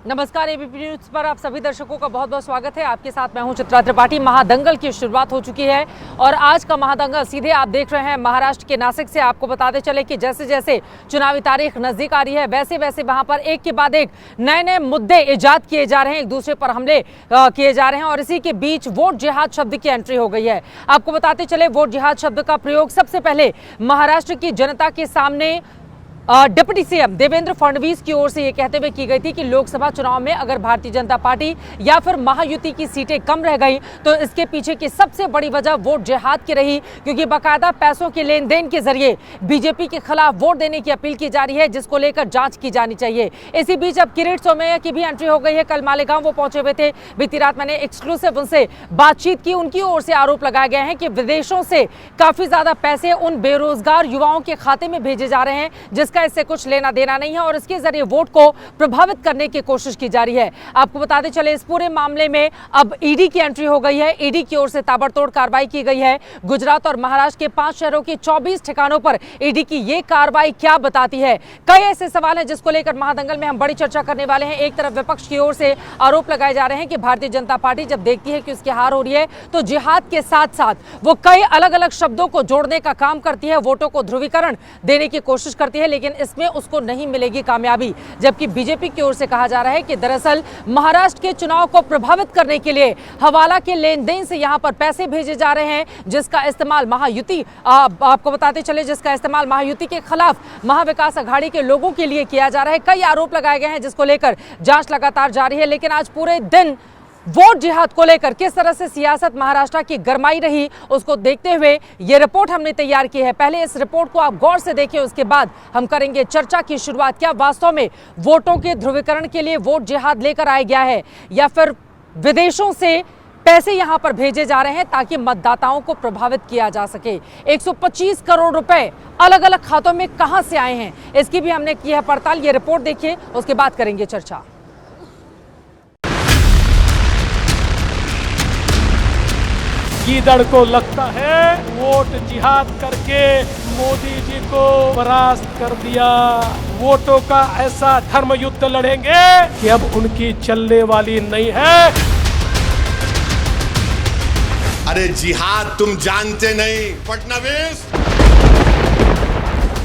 नमस्कार, ABP news पर आप सभी दर्शकों का बहुत बहुत स्वागत है। आपके साथ मैं हूं चित्रा त्रिपाठी। महादंगल की शुरुआत हो चुकी है और आज का महादंगल सीधे आप देख रहे हैं महाराष्ट्र के नासिक से। आपको बताते चले कि जैसे जैसे चुनावी तारीख नजदीक आ रही है वैसे वैसे वहां पर एक के बाद एक नए नए मुद्दे इजाद किए जा रहे हैं, एक दूसरे पर हमले किए जा रहे हैं और इसी के बीच वोट जिहाद शब्द की एंट्री हो गई है। आपको बताते चले वोट जिहाद शब्द का प्रयोग सबसे पहले महाराष्ट्र की जनता के सामने डिप्टी सीएम देवेंद्र फडणवीस की ओर से यह कहते हुए की गई थी कि लोकसभा चुनाव में अगर भारतीय जनता पार्टी या फिर महायुति की सीटें कम रह गई तो इसके पीछे की सबसे बड़ी वजह वोट जिहाद की रही, क्योंकि बाकायदा पैसों के लेन देन के जरिए बीजेपी के खिलाफ वोट देने की अपील की जा रही है, जिसको लेकर जांच की जानी चाहिए। इसी बीच अब किरीट सोमैया की भी एंट्री हो गई है। कल मालेगांव वो पहुंचे हुए थे। बीती रात मैंने एक्सक्लूसिव उनसे बातचीत की। उनकी ओर से आरोप लगाए गए हैं कि विदेशों से काफी ज्यादा पैसे उन बेरोजगार युवाओं के खाते में भेजे जा रहे हैं, जिसका इससे कुछ लेना देना नहीं है और इसके जरिए वोट को प्रभावित करने की कोशिश की जा रही है। आपको बताते चले इस पूरे मामले में अब ईडी की एंट्री हो गई है। ईडी की ओर से ताबड़तोड़ कार्रवाई की गई है। गुजरात और महाराष्ट्र के 5 शहरों के 24 ठिकानों पर ईडी की ये कार्रवाई क्या बताती है? कई ऐसे सवाल हैं जिसको लेकर महादंगल में हम बड़ी चर्चा करने वाले हैं। एक तरफ विपक्ष की ओर से आरोप लगाए जा रहे हैं कि भारतीय जनता पार्टी जब देखती है कि उसकी हार हो रही है तो जिहाद के साथ साथ वो कई अलग अलग शब्दों को जोड़ने का काम करती है, वोटों को ध्रुवीकरण देने की कोशिश करती है, लेकिन इसमें उसको नहीं मिलेगी कामयाबी। जबकि बीजेपी की ओर से कहा जा रहा है कि दरअसल महाराष्ट्र के चुनाव को प्रभावित करने के लिए हवाला के लेन देन से यहां पर पैसे भेजे जा रहे हैं, जिसका इस्तेमाल महायुति आपको बताते चले जिसका इस्तेमाल महायुति के खिलाफ महाविकास अघाड़ी के लोगों के लिए किया जा रहा है। कई आरोप लगाए गए हैं जिसको लेकर जांच लगातार जारी है, लेकिन आज पूरे दिन वोट जिहाद को लेकर किस तरह से सियासत महाराष्ट्र की गरमाई रही उसको देखते हुए ये रिपोर्ट हमने तैयार की है। पहले इस रिपोर्ट को आप गौर से देखिए, उसके बाद हम करेंगे चर्चा की शुरुआत। क्या वास्तव में वोटों के ध्रुवीकरण के लिए वोट जिहाद लेकर आया गया है या फिर विदेशों से पैसे यहां पर भेजे जा रहे हैं ताकि मतदाताओं को प्रभावित किया जा सके? 125 करोड़ रुपए अलग अलग खातों में कहां से आए हैं, इसकी भी हमने की है पड़ताल। ये रिपोर्ट देखिए, उसके बाद करेंगे चर्चा। गीदड़ को लगता है वोट जिहाद करके मोदी जी को परास्त कर दिया। वोटों का ऐसा धर्म युद्ध लड़ेंगे कि अब उनकी चलने वाली नहीं है। अरे जिहाद तुम जानते नहीं फडणवीस,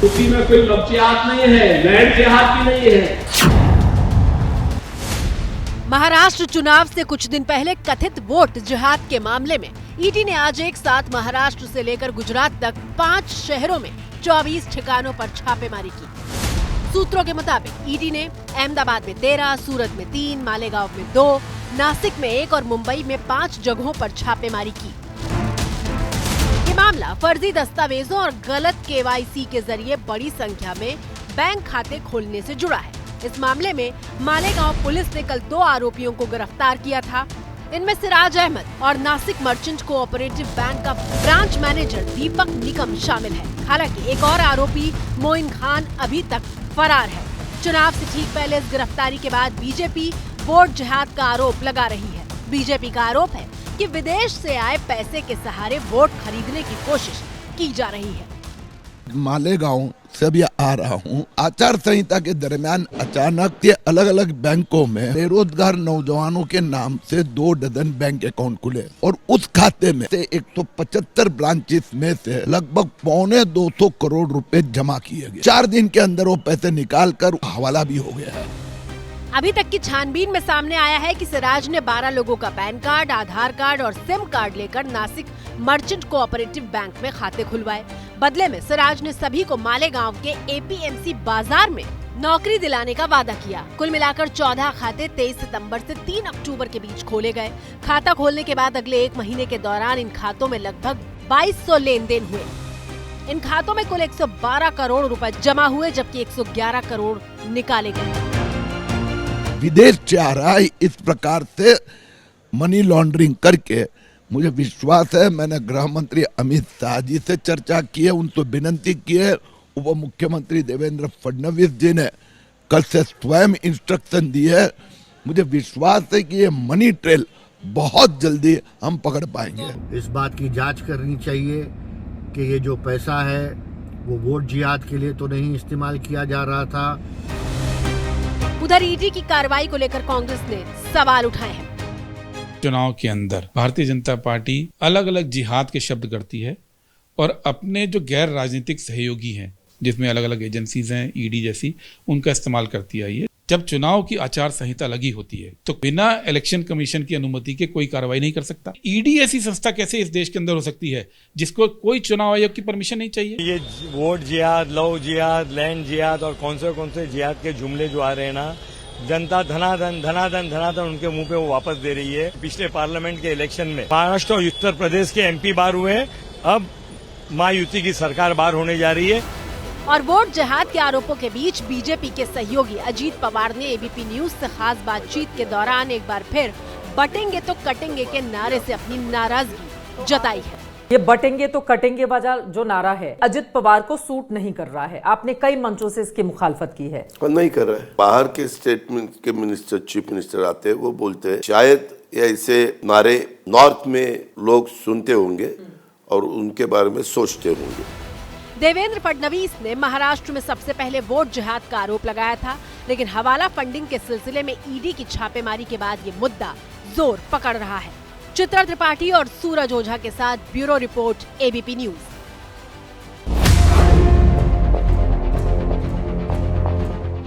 उसी में कोई लव जिहाद नहीं है, लैंड जिहाद भी नहीं है। महाराष्ट्र चुनाव से कुछ दिन पहले कथित वोट जिहाद के मामले में ईडी ने आज एक साथ महाराष्ट्र से लेकर गुजरात तक 5 शहरों में 24 ठिकानों पर छापेमारी की। सूत्रों के मुताबिक ईडी ने अहमदाबाद में 13, सूरत में 3, मालेगांव में 2, नासिक में 1 और मुंबई में 5 जगहों पर छापेमारी की। ये मामला फर्जी दस्तावेजों और गलत केवाईसी के जरिए बड़ी संख्या में बैंक खाते खोलने से जुड़ा है। इस मामले में मालेगांव पुलिस ने कल 2 आरोपियों को गिरफ्तार किया था। इनमें सिराज अहमद और नासिक मर्चेंट कोऑपरेटिव बैंक का ब्रांच मैनेजर दीपक निकम शामिल है। हालांकि एक और आरोपी मोइन खान अभी तक फरार है। चुनाव से ठीक पहले इस गिरफ्तारी के बाद बीजेपी वोट जिहाद का आरोप लगा रही है। बीजेपी का आरोप है कि विदेश से आए पैसे के सहारे वोट खरीदने की कोशिश की जा रही है। मालेगांव से भी आ रहा हूँ। आचार संहिता के दरमियान अचानक ये अलग अलग बैंकों में बेरोजगार नौजवानों के नाम से 2 डजन बैंक अकाउंट खुले और उस खाते में से 175 ब्रांचेस में से लगभग 225 करोड़ रुपए जमा किए गए। 4 दिन के अंदर वो पैसे निकाल कर हवाला भी हो गया है। अभी तक की छानबीन में सामने आया है कि सिराज ने 12 लोगों का पैन कार्ड, आधार कार्ड और सिम कार्ड लेकर नासिक मर्चेंट कोऑपरेटिव बैंक में खाते खुलवाए। बदले में सिराज ने सभी को मालेगांव के एपीएमसी बाजार में नौकरी दिलाने का वादा किया। कुल मिलाकर 14 खाते 23 सितंबर से 3 अक्टूबर के बीच खोले गए। खाता खोलने के बाद अगले 1 महीने के दौरान इन खातों में लगभग 2200 लेन देन हुए। इन खातों में कुल 112 करोड़ रुपए जमा हुए, जबकि 111 करोड़ निकाले गए। विदेश से आ रहा है इस प्रकार से मनी लॉन्ड्रिंग करके। मुझे विश्वास है, मैंने गृह मंत्री अमित शाह जी से चर्चा की है, उनसे विनती की है। उप मुख्यमंत्री देवेंद्र फडणवीस जी ने कल से स्वयं इंस्ट्रक्शन दी है। मुझे विश्वास है कि ये मनी ट्रेल बहुत जल्दी हम पकड़ पाएंगे। इस बात की जांच करनी चाहिए कि ये जो पैसा है वो वोट जिहाद के लिए तो नहीं इस्तेमाल किया जा रहा था। उधर ईडी की कार्रवाई को लेकर कांग्रेस ने सवाल उठाए हैं। चुनाव के अंदर भारतीय जनता पार्टी अलग अलग जिहाद के शब्द करती है और अपने जो गैर राजनीतिक सहयोगी हैं, जिसमें अलग अलग एजेंसीज हैं, ईडी जैसी, उनका इस्तेमाल करती आई है। जब चुनाव की आचार संहिता लगी होती है तो बिना इलेक्शन कमीशन की अनुमति के कोई कार्रवाई नहीं कर सकता। ईडी ऐसी संस्था कैसे इस देश के अंदर हो सकती है जिसको कोई चुनाव आयोग की परमिशन नहीं चाहिए? ये वोट जिहाद, लव जिहाद, लैंड जिहाद और कौन से जिहाद के जुमले जो आ रहे हैं ना, जनता धनाधन धनाधन धनाधन उनके मुंह पे वो वापस दे रही है। पिछले पार्लियामेंट के इलेक्शन में महाराष्ट्र और उत्तर प्रदेश के एमपी बाहर हुए, अब महायुति की सरकार बाहर होने जा रही है। और वोट जिहाद के आरोपों के बीच बीजेपी के सहयोगी अजीत पवार ने एबीपी न्यूज से खास बातचीत के दौरान एक बार फिर बटेंगे तो कटेंगे के नारे से अपनी नाराजगी जताई है। ये बटेंगे तो कटेंगे वाला जो नारा है अजित पवार को सूट नहीं कर रहा है। आपने कई मंचों से इसकी मुखालफत की है। नहीं कर रहा है। बाहर के स्टेट के मिनिस्टर, चीफ मिनिस्टर आते हैं, वो बोलते हैं शायद ऐसे नारे नॉर्थ में लोग सुनते होंगे और उनके बारे में सोचते होंगे। देवेंद्र फडणवीस ने महाराष्ट्र में सबसे पहले वोट जिहाद का आरोप लगाया था, लेकिन हवाला फंडिंग के सिलसिले में ईडी की छापेमारी के बाद ये मुद्दा जोर पकड़ रहा है। चित्रा त्रिपाठी और सूरज ओझा के साथ bureau report, ABP news.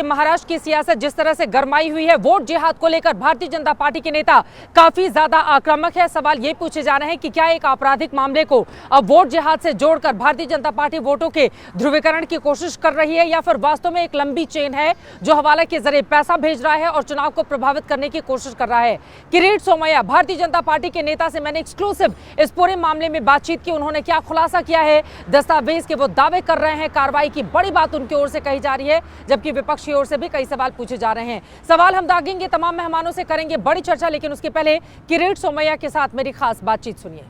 Maharashtra की सियासत जिस तरह से गरमाई हुई है, वोट जिहाद को लेकर भारतीय जनता पार्टी के नेता काफी ज्यादा आक्रामक है। सवाल ये पूछे जा रहे हैं कि क्या एक आपराधिक मामले को अब वोट जिहाद से जोड़कर भारतीय जनता पार्टी वोटों के ध्रुवीकरण की कोशिश कर रही है, या फिर वास्तव में एक लंबी चेन है जो हवाला के जरिए पैसा भेज रहा है और चुनाव को प्रभावित करने की कोशिश कर रहा है। किरीट सोमैया, भारतीय जनता पार्टी के नेता से मैंने एक्सक्लूसिव इस पूरे मामले में बातचीत की। उन्होंने क्या खुलासा किया है, दस्तावेज के वो दावे कर रहे हैं, कार्रवाई की बड़ी बात उनकी ओर से कही जा रही है, जबकि विपक्ष की ओर से भी कई सवाल पूछे जा रहे हैं। सवाल हम दागेंगे, तमाम मेहमानों से करेंगे बड़ी चर्चा, लेकिन उसके पहले किरीट सोमैया के साथ मेरी खास बातचीत सुनिए।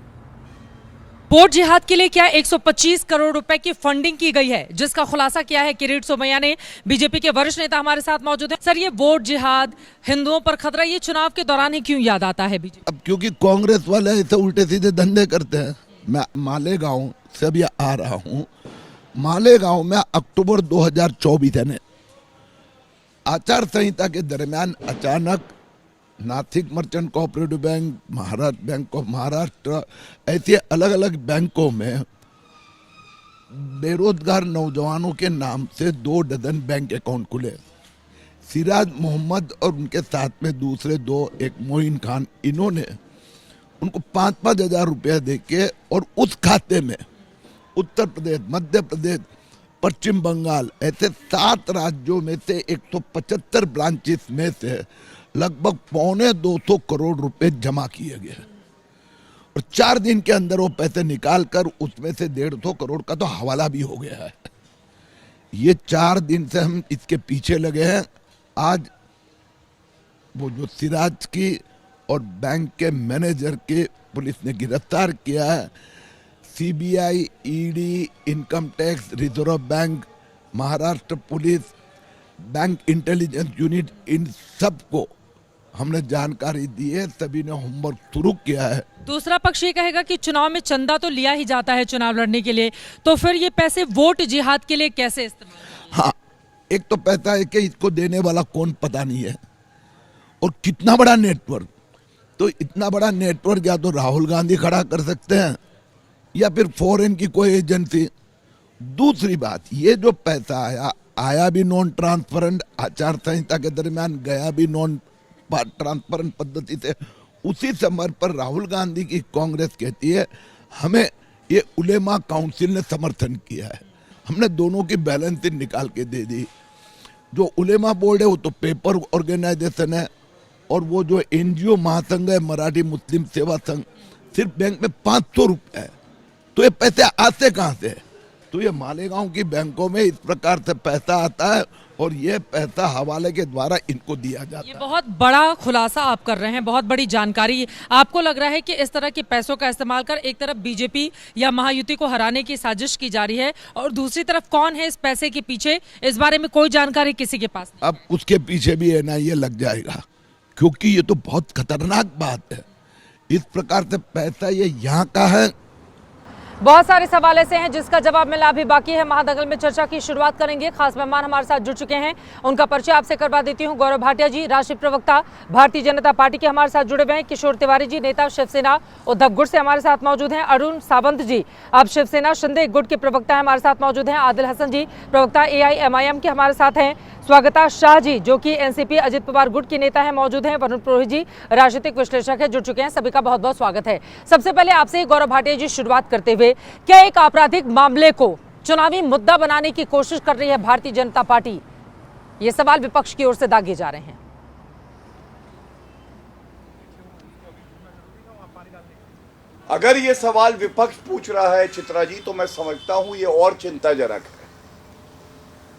वोट जिहाद के लिए क्या 125 करोड़ रुपए की फंडिंग की गई है, जिसका खुलासा किया है किरीट सोमैया ने। बीजेपी के वरिष्ठ नेता हमारे साथ मौजूद हैं। सर, ये वोट जिहाद, हिंदुओं पर खतरा, ये चुनाव के दौरान ही क्यों याद आता है बीजेपी? अब क्योंकि कांग्रेस वाले ऐसे उल्टे सीधे धंधे करते हैं। मैं मालेगांव से भी आ रहा हूँ। मालेगांव में अक्टूबर 2024 यानी आचार संहिता के दरमियान अचानक Nashik merchant cooperative bank, Maharashtra bank of Maharashtra, ऐसे अलग अलग बैंकों में बेरोजगार नौजवानों के नाम से 2 डजन बैंक अकाउंट खुले। सिराज मोहम्मद और उनके साथ में दूसरे 2, एक मोइन खान, इन्होंने उनको 5-5 हजार रुपया देके और उस खाते में उत्तर प्रदेश, मध्य प्रदेश, पश्चिम बंगाल, ऐसे 7 राज्यों में से 175 ब्रांचेस में से लगभग 225 करोड़ रुपए जमा किए गए और 4 दिन के अंदर वो पैसे निकालकर उसमें से 150 करोड़ का तो हवाला भी हो गया है। ये 4 दिन से हम इसके पीछे लगे हैं। आज वो जो सिराज की और बैंक के मैनेजर के पुलिस ने गिरफ्तार किया है। CBI, ED, income tax, reserve bank, Maharashtra police, bank intelligence unit, इन सबको हमने जानकारी दी है। सभी ने होमवर्क शुरू किया है। दूसरा पक्ष ये कहेगा कि चुनाव में चंदा तो लिया ही जाता है चुनाव लड़ने के लिए, तो फिर ये पैसे वोट जिहाद के लिए कैसे इस्तेमाल? हाँ, एक तो पैसा है कि इसको देने वाला कौन पता नहीं है और कितना बड़ा नेटवर्क। तो इतना बड़ा नेटवर्क या तो राहुल गांधी खड़ा कर सकते हैं या फिर फॉरेन की कोई एजेंसी। दूसरी बात, ये जो पैसा आया भी नॉन ट्रांसपेरेंट, आचार संहिता के दरमियान गया भी नॉन ट्रांसपेरेंट पद्धति से। उसी समय पर राहुल गांधी की कांग्रेस कहती है हमें ये उलेमा काउंसिल ने समर्थन किया है। हमने दोनों की बैलेंस शीट निकाल के दे दी। जो उलेमा बोर्ड है वो तो पेपर ऑर्गेनाइजेशन है और वो जो एनजीओ महासंघ है, मराठी मुस्लिम सेवा संघ, सिर्फ बैंक में 500 रुपये है। तो ये पैसे आते कहाँ से? तो ये मालेगांव की बैंकों में इस प्रकार से पैसा आता है और ये पैसा हवाले के द्वारा इनको दिया जाता है। ये बहुत बड़ा खुलासा आप कर रहे हैं, बहुत बड़ी जानकारी। आपको लग रहा है कि इस तरह के पैसों का इस्तेमाल कर एक तरफ बीजेपी या महायुति को हराने की साजिश की जा रही है और दूसरी तरफ कौन है इस पैसे के पीछे, इस बारे में कोई जानकारी किसी के पास नहीं। अब उसके पीछे भी एनआईए लग जाएगा, क्योंकि ये तो बहुत खतरनाक बात है। इस प्रकार से पैसा ये यहाँ का है। बहुत सारे सवाल ऐसे हैं जिसका जवाब मिलना अभी बाकी है। महादंगल में चर्चा की शुरुआत करेंगे। खास मेहमान हमारे साथ जुड़ चुके हैं, उनका परिचय आपसे करवा देती हूं। गौरव भाटिया जी, राष्ट्रीय प्रवक्ता भारतीय जनता पार्टी के, हमारे साथ जुड़े हुए हैं। किशोर तिवारी जी, नेता शिवसेना उद्धव गुट से हमारे साथ मौजूद हैं। अरुण सावंत जी, आप शिवसेना शिंदे गुट के प्रवक्ता हैं, हमारे साथ मौजूद हैं। आदिल हसन जी, प्रवक्ता AIMIM के, हमारे साथ हैं। स्वागता शाह जी, जो कि NCP अजित पवार गुट की नेता है, मौजूद हैं। वरुण पुरोहित जी, राजनीतिक विश्लेषक है, जुड़ चुके हैं। सभी का बहुत बहुत स्वागत है। सबसे पहले आपसे गौरव भाटिया जी शुरुआत करते हुए, क्या एक आपराधिक मामले को चुनावी मुद्दा बनाने की कोशिश कर रही है भारतीय जनता पार्टी? ये सवाल विपक्ष की ओर से दागे जा रहे हैं। अगर ये सवाल विपक्ष पूछ रहा है चित्रा जी, तो मैं समझता हूं ये और चिंताजनक है।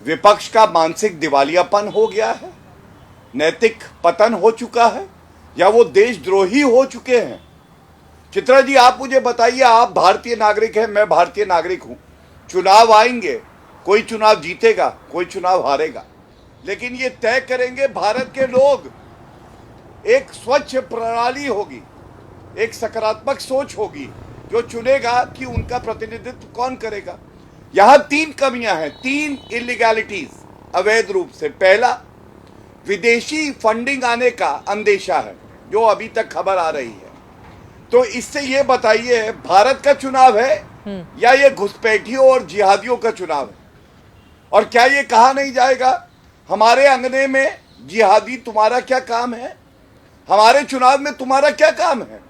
विपक्ष का मानसिक दिवालियापन हो गया है, नैतिक पतन हो चुका है, या वो देशद्रोही हो चुके हैं। चित्रा जी, आप मुझे बताइए, आप भारतीय नागरिक हैं, मैं भारतीय नागरिक हूं। चुनाव आएंगे, कोई चुनाव जीतेगा, कोई चुनाव हारेगा, लेकिन ये तय करेंगे भारत के लोग। एक स्वच्छ प्रणाली होगी, एक सकारात्मक सोच होगी, जो चुनेगा कि उनका प्रतिनिधित्व कौन करेगा। यहां 3 कमियां हैं, 3 इलीगैलिटीज अवैध रूप से। पहला, विदेशी फंडिंग आने का अंदेशा है, जो अभी तक खबर आ रही है। तो इससे ये बताइए, भारत का चुनाव है या ये घुसपैठियों और जिहादियों का चुनाव है? और क्या ये कहा नहीं जाएगा, हमारे अंगने में जिहादी तुम्हारा क्या काम है, हमारे चुनाव में तुम्हारा क्या काम है?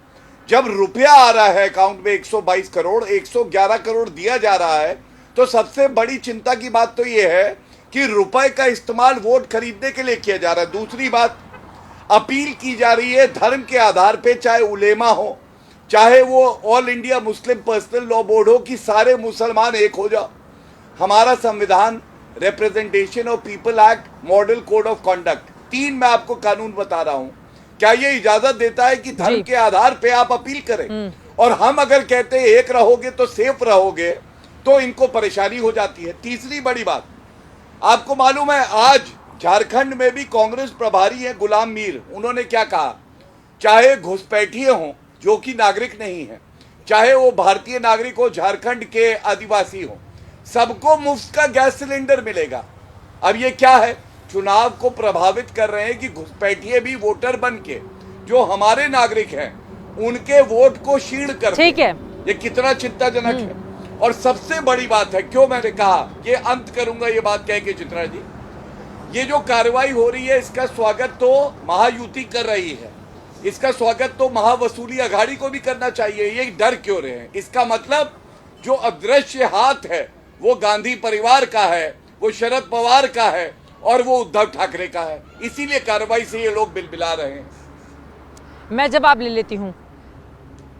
जब रुपया आ रहा है अकाउंट में 122 करोड़, 111 करोड़ दिया जा रहा है, तो सबसे बड़ी चिंता की बात तो ये है कि रुपए का इस्तेमाल वोट खरीदने के लिए किया जा रहा है। दूसरी बात, अपील की जा रही है धर्म के आधार पे, चाहे उलेमा हो, चाहे वो all India Muslim personal law board हो, कि सारे मुसलमान एक हो जाओ। हमारा संविधान, representation of people act, model code of conduct, 3 मैं आपको कानून बता रहा हूं, क्या ये इजाजत देता है कि धर्म के आधार पे आप अपील करें? और हम अगर कहते हैं एक रहोगे तो सेफ रहोगे, तो इनको परेशानी हो जाती है। तीसरी बड़ी बात, आपको मालूम है आज झारखंड में भी कांग्रेस प्रभारी है गुलाम मीर, उन्होंने क्या कहा, चाहे घुसपैठिए हों जो कि नागरिक नहीं है, चाहे वो भारतीय नागरिक हो, झारखंड के आदिवासी हो, सबको मुफ्त का गैस सिलेंडर मिलेगा। अब ये क्या है, चुनाव को प्रभावित कर रहे हैं कि घुसपैठिए भी वोटर बन के, जो हमारे नागरिक हैं, उनके वोट को क्षीण कर। ठीक है, ये कितना चिंताजनक है। और सबसे बड़ी बात है, क्यों मैंने कहा, ये अंत करूंगा ये बात कह के चित्रा जी, ये जो कार्रवाई हो रही है, इसका स्वागत तो महायुति कर रही है, इसका स्वागत तो महावसूली अघाड़ी को भी करना चाहिए। ये डर क्यों रहे हैं? इसका मतलब जो अदृश्य हाथ है वो गांधी परिवार का है, वो शरद पवार का है, और वो उद्धव ठाकरे का है। इसीलिए कार्रवाई से ये लोग बिलबिला रहे हैं। मैं जवाब ले लेती हूं।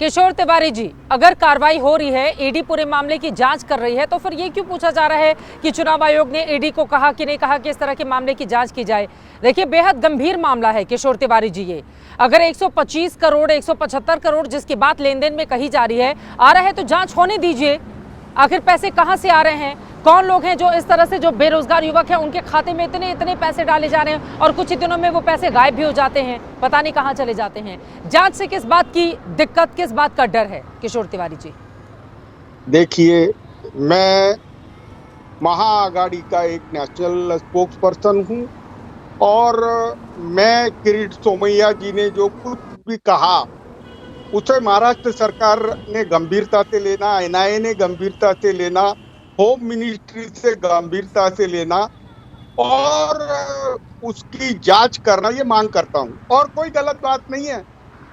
किशोर तिवारी जी, अगर कार्रवाई हो रही है, ईडी पूरे मामले की जांच कर रही है, तो फिर ये क्यों पूछा जा रहा है कि चुनाव आयोग ने ईडी को कहा कि नहीं कहा कि इस तरह के मामले की जांच की जाए? देखिए, बेहद गंभीर मामला है किशोर तिवारी जी। ये अगर 125 करोड़ 175 करोड़ जिसकी बात लेन देन में कही जा रही है आ रहा है, तो जांच होने दीजिए। आखिर पैसे कहां से आ रहे हैं, कौन लोग हैं जो इस तरह से, जो बेरोजगार युवक हैं उनके खाते में इतने पैसे डाले जा रहे हैं, और कुछ ही दिनों में वो पैसे गायब भी हो जाते हैं, पता नहीं कहां चले जाते हैं। जांच से किस बात की दिक्कत, किस बात का डर है किशोर तिवारी जी? देखिए, मैं महाआघाड़ी का एक नेशनल स्पोक्स पर्सन हूँ, और मैं किरीट सोमैया जी ने जो कुछ भी कहा उसे महाराष्ट्र सरकार ने गंभीरता से लेना, NIA ने गंभीरता से लेना, होम मिनिस्ट्री से गंभीरता से लेना, और उसकी जांच करना, ये मांग करता हूँ। और कोई गलत बात नहीं है।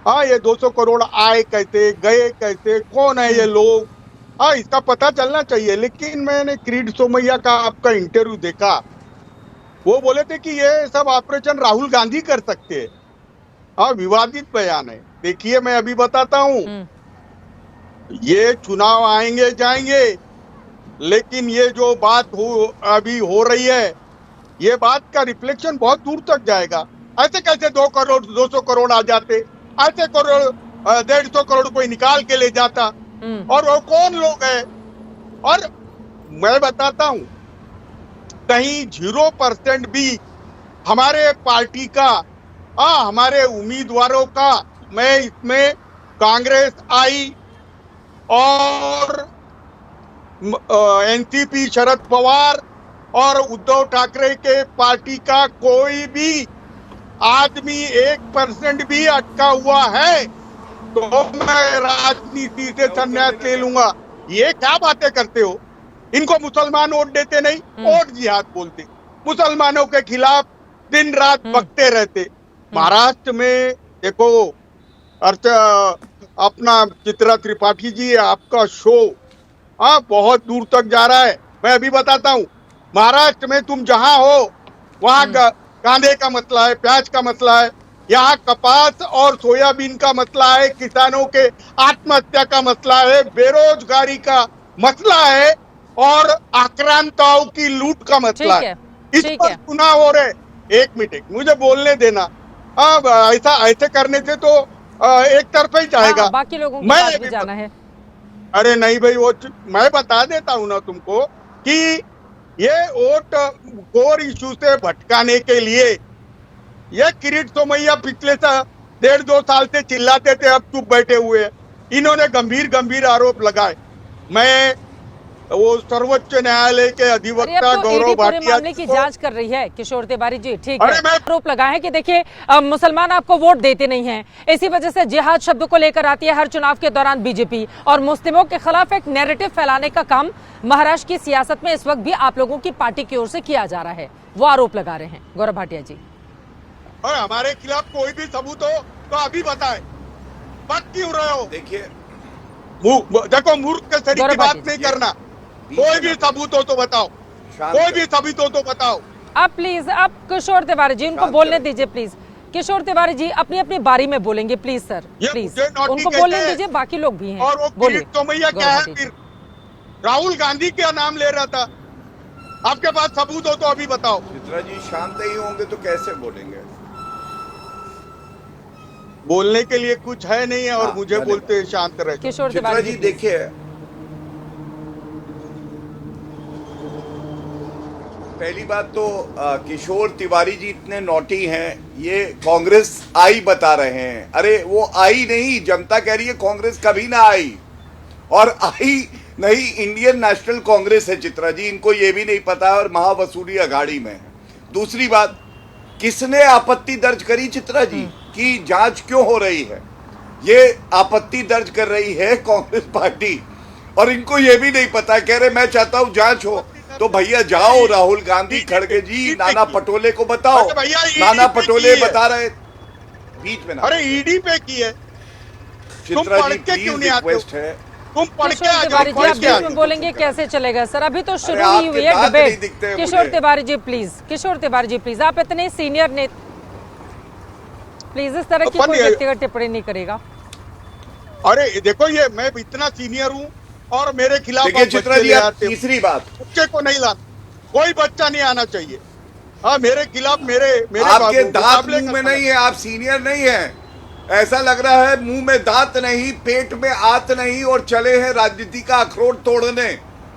हाँ, ये 200 करोड़ आए कैसे, गए कैसे, कौन है ये लोग, हाँ, इसका पता चलना चाहिए। लेकिन मैंने किरीट सोमैया का आपका इंटरव्यू देखा, वो बोले थे कि ये सब ऑपरेशन राहुल गांधी कर सकते हैं। हाँ, विवादित बयान है। देखिए, मैं अभी बताता हूँ, ये चुनाव आएंगे जाएंगे, लेकिन ये जो बात अभी हो रही है, ये बात का रिफ्लेक्शन बहुत दूर तक जाएगा। ऐसे कैसे 2 करोड़ 200 करोड़ आ जाते, ऐसे करोड़ 150 करोड़ कोई निकाल के ले जाता, और वो कौन लोग हैं? और मैं बताता हूं, कहीं 0% भी हमारे पार्टी का, हमारे उम्मीदवारों का, मैं इसमें कांग्रेस आई और एनसीपी शरद पवार और उद्धव ठाकरे के पार्टी का कोई भी आदमी 1% भी अटका हुआ है तो मैं राजनीति से संन्यास ले लूंगा। ये क्या बातें करते हो? इनको मुसलमान वोट देते नहीं, वोट जिहाद बोलते, मुसलमानों के खिलाफ दिन रात बकते रहते। महाराष्ट्र में देखो अपना चित्रा त्रिपाठी जी, आपका शो बहुत दूर तक जा रहा है। मैं अभी बताता हूँ, महाराष्ट्र में तुम जहां हो वहां कांदे का मसला है, प्याज का मसला है, यहाँ कपास और सोयाबीन का मसला है, किसानों के आत्महत्या का मसला है, बेरोजगारी का मसला है और आक्रांताओं की लूट का मसला है। इस पर चुनाव हो रहे। एक मिनट मुझे बोलने देना। ऐसा ऐसे करने से तो एक तरफा ही जाएगा। बाकी लोगों को बात भी जाना है। अरे नहीं भाई, वो मैं बता देता हूं ना तुमको कि ये वोट कोर इश्यू से भटकाने के लिए ये किरीट सोमैया पिछले 1.5-2 साल से चिल्लाते थे, अब चुप बैठे हुए हैं। इन्होंने गंभीर आरोप लगाए। मैं वो सर्वोच्च न्यायालय के अधिवक्ता गौरव भाटिया मामले की जांच कर रही है किशोर तिवारी जी, ठीक है। आरोप लगाए हैं कि देखिए मुसलमान आपको वोट देते नहीं हैं, इसी वजह से जिहाद शब्द को लेकर आती है हर चुनाव के दौरान बीजेपी, और मुस्लिमों के खिलाफ एक नैरेटिव फैलाने का काम महाराष्ट्र की सियासत में इस वक्त भी आप लोगों की पार्टी की ओर से किया जा रहा है। वो आरोप लगा रहे हैं गौरव भाटिया जी। और हमारे खिलाफ कोई भी सबूत हो तो अभी बताए, बात क्यों रहे हो? देखिए देखो, मूर्ख के शरीर की बात नहीं करना। कोई भी सबूत हो तो बताओ, कोई भी सबूत हो तो बताओ। आप प्लीज, आप किशोर तिवारी जी उनको बोलने दीजिए प्लीज। किशोर तिवारी जी अपनी अपनी बारी में बोलेंगे प्लीज सर, प्लीज उनको बोलने दीजिए, बाकी लोग भी हैं। और वो किरीट सोमैया क्या है? फिर राहुल गांधी का नाम ले रहा था। आपके पास सबूत हो तो अभी बताओ। चित्रा जी शांत ही होंगे तो कैसे बोलेंगे? बोलने के लिए कुछ है नहीं है और मुझे बोलते शांत रहे। किशोर तिवारी जी देखिए, पहली बात तो किशोर तिवारी जी इतने नोटी हैं, ये कांग्रेस आई बता रहे हैं। अरे वो आई नहीं, जनता कह रही है कांग्रेस कभी ना आई, और आई नहीं इंडियन नेशनल कांग्रेस है चित्रा जी, इनको ये भी नहीं पता है और महावसूली अघाड़ी में है। दूसरी बात, किसने आपत्ति दर्ज करी चित्रा जी कि जांच क्यों हो रही है? ये आपत्ति दर्ज कर रही है कांग्रेस पार्टी, और इनको ये भी नहीं पता, कह रहे मैं चाहता हूं जांच हो। तो भैया जाओ, राहुल गांधी, खड़गे जी, नाना पटोले को बताओ। नाना पटोले बता रहे बीच में ना। अरे ईडी पे की है चित्रा जी, प्लीज रिक्वेस्ट है, तुम पढ़ के आ तिवारी जी, आप बीच में बोलेंगे कैसे चलेगा सर? अभी तो शुरू ही हुई है debate. Kishore Tiwari ji please, Kishore Tiwari ji please, आप इतने सीनियर ने प्लीज इस तरह की कोई व्यक्तिगत टिप्पणी नहीं करेगा। अरे देखो, ये मैं इतना सीनियर हूँ और मेरे खिलाफ चित्रा जी, तीसरी बात, बच्चे को नहीं लाना, कोई बच्चा नहीं आना चाहिए। हाँ, मेरे खिलाफ मेरे आपके दांत मुंह में नहीं है, आप सीनियर नहीं है। ऐसा लग रहा है मुंह में दांत नहीं, पेट में आत नहीं, और चले हैं राजनीति का अखरोट तोड़ने।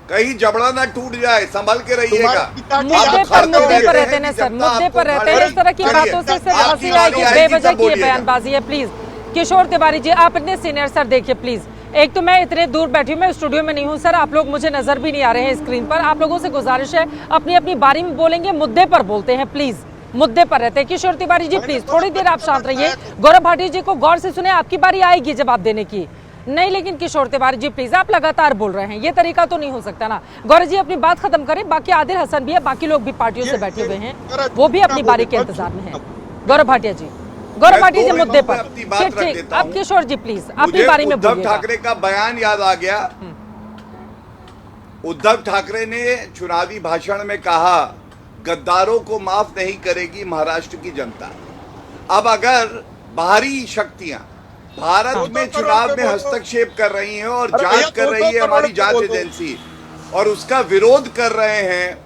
कहीं जबड़ा ना टूट जाए, संभल के रहिएगा। मुद्दे पर रहते हैं सर, मुद्दे पर रहते हैं। इस तरह की बातों से सिर्फ हंसी आएगी, बेवजह की ये बयानबाजी है। प्लीज किशोर तिवारी जी, आप इतने सीनियर सर, देखिए प्लीज, एक तो मैं इतने दूर बैठी हूँ, मैं स्टूडियो में नहीं हूँ सर, आप लोग मुझे नजर भी नहीं आ रहे हैं स्क्रीन पर। आप लोगों से गुजारिश है, अपनी अपनी बारी में बोलेंगे, मुद्दे पर बोलते हैं प्लीज, मुद्दे पर रहते हैं। किशोर तिवारी जी प्लीज थोड़ी देर आप शांत रहिए। गौरव भाटिया जी को गौर से सुने, आपकी बारी आएगी जवाब देने की। नहीं, लेकिन किशोर तिवारी जी प्लीज, आप लगातार बोल रहे हैं, ये तरीका तो नहीं हो सकता ना। गौरव जी अपनी बात खत्म करें, बाकी आदिल हसन भी है, बाकी लोग भी पार्टियों से बैठे हुए हैं, वो भी अपनी बारी के इंतजार में है। गौरव भाटिया जी, गौरव भाटिया जी मुद्दे पर, ठीक, अब किशोर जी प्लीज अपनी बारी में बोलिए। उद्धव ठाकरे का बयान याद आ गया। उद्धव ठाकरे ने चुनावी भाषण में कहा, गद्दारों को माफ नहीं करेगी महाराष्ट्र की जनता। अब अगर बाहरी शक्तियां भारत में चुनाव में हस्तक्षेप कर रही हैं और जांच कर रही है हमारी जांच एजेंसी, और उसका विरोध कर रहे हैं,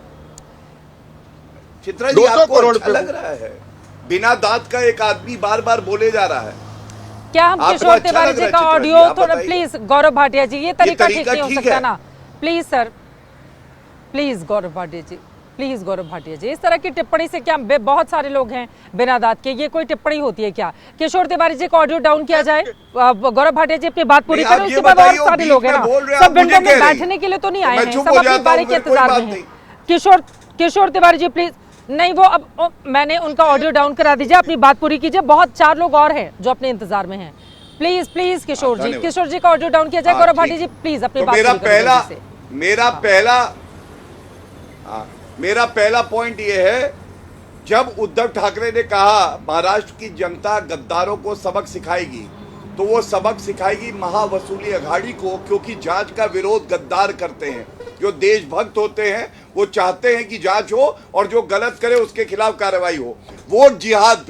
चित्रा जी आपको अच्छा लग रहा है? बिना दांत का एक आदमी बार बार बोले जा रहा है। क्या हम किशोर तिवारी जी का ऑडियो थोड़ा प्लीज? गौरव भाटिया जी, ये तरीका ठीक नहीं हो सकता ना, please sir, please Gaurav Bhatia ji. Please Gaurav Bhatia ji, इस तरह की टिप्पणी से क्या बहुत सारे लोग हैं बिना दांत के, ये कोई टिप्पणी होती है क्या? किशोर तिवारी जी को ऑडियो डाउन किया जाए। गौरव भाटिया जी अपनी बात पूरी करें, उसके बाद और सारे लोग हैं ना, सब विंडो में बैठने के लिए तो नहीं आए हैं, सब अपनी बारी के इंतजार में हैं। किशोर तिवारी जी प्लीज, नहीं वो अब मैंने उनका ऑडियो डाउन करा दीजिए, अपनी बात पूरी कीजिए, बहुत 4 लोग और हैं जो अपने इंतजार में हैं। प्लीज प्लीज किशोर जी का ऑडियो डाउन किया जाए। गौरव भाटिया जी प्लीज अपनी बात पूरी करें। मेरा पहला पॉइंट ये है, जब उद्धव ठाकरे ने कहा महाराष्ट्र की जनता गद्दारों को सबक सिखाएगी, तो वो सबक सिखाएगी महावसूली अघाड़ी को, क्योंकि जांच का विरोध गद्दार करते हैं। जो देशभक्त होते हैं वो चाहते हैं कि जांच हो और जो गलत करे उसके खिलाफ कार्रवाई हो। वोट जिहाद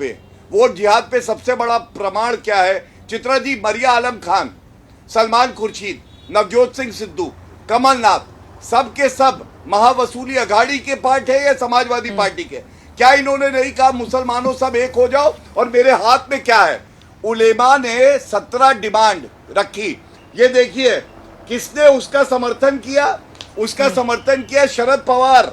पे सबसे बड़ा प्रमाण क्या है? चित्रा जी, मरिया आलम खान, सलमान खुर्शीद, नवजोत सिंह सिद्धू, कमलनाथ, सब के सब महावसूली अघाड़ी के पार्ट है या समाजवादी पार्टी के? क्या इन्होंने नहीं कहा मुसलमानों सब एक हो जाओ? और मेरे हाथ में क्या है? उलेमा ने 17 डिमांड रखी। ये देखिए किसने उसका समर्थन किया? उसका समर्थन किया शरद पवार,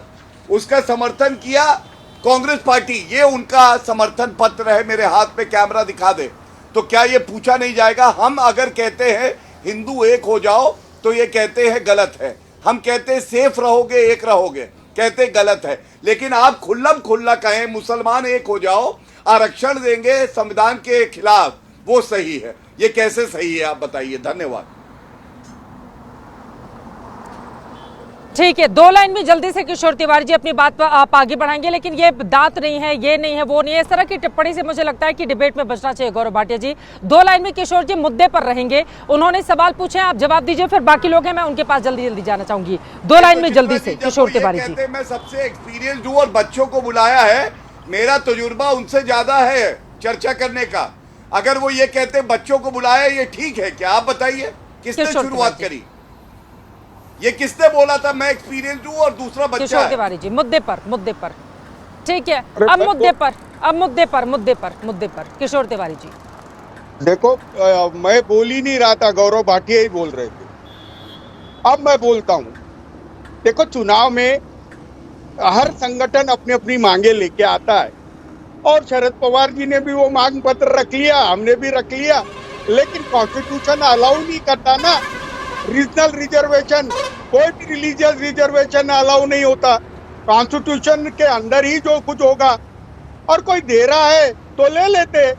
उसका समर्थन किया कांग्रेस पार्टी। ये उनका समर्थन पत्र है, मेरे हाथ में, कैमरा दिखा दे। तो क्या ये पूछा नहीं जाएगा? हम अगर कहते हैं हिंदू एक हो जाओ तो ये कहते हैं गलत है, हम कहते हैं सेफ रहोगे एक रहोगे, कहते गलत है। लेकिन आप खुल्लम खुल्ला कहें मुसलमान एक हो जाओ, आरक्षण देंगे संविधान के खिलाफ, वो सही है? ये कैसे सही है आप बताइए। धन्यवाद। ठीक है, 2 लाइन में जल्दी से किशोर तिवारी जी अपनी बात पर आप आगे बढ़ाएंगे, लेकिन ये दांत नहीं है, ये नहीं है, वो नहीं है, इस तरह की टिप्पणी से मुझे लगता है कि डिबेट में बचना चाहिए। गौरव भाटिया जी 2 लाइन में किशोर जी मुद्दे पर रहेंगे, उन्होंने सवाल पूछे, आप जवाब दीजिए, फिर बाकी लोग हैं मैं उनके पास जल्दी जल्दी जाना चाहूंगी। 2 लाइन में जल्दी से किशोर तिवारी जी। मैं सबसे एक्सपीरियंस्ड हूँ और बच्चों को बुलाया है, मेरा तजुर्बा उनसे ज्यादा है चर्चा करने का। अगर वो ये कहते बच्चों को बुलाया, ये ठीक है क्या? आप बताइए किसने शुरुआत करी? ये किसने बोला था मैं एक्सपीरियंस हूं और दूसरा बच्चा किशोर तिवारी जी मुद्दे पर ठीक है। अब मुद्दे पर किशोर तिवारी जी देखो, मैं बोल ही नहीं रहा था, गौरव भाटिया ही बोल रहे थे, अब मैं बोलता हूं। देखो, चुनाव में हर संगठन अपनी अपनी मांगे लेके आता है और शरद पवार जी ने भी वो मांग पत्र रख लिया, हमने भी रख लिया, लेकिन कॉन्स्टिट्यूशन अलाउ नहीं करता ना रीजनल रिजर्वेशन, कोई भी रिलीजियस रिजर्वेशन अलाउ नहीं होता। कॉन्स्टिट्यूशन के अंदर ही जो कुछ होगा, और कोई दे रहा है तो ले लेते,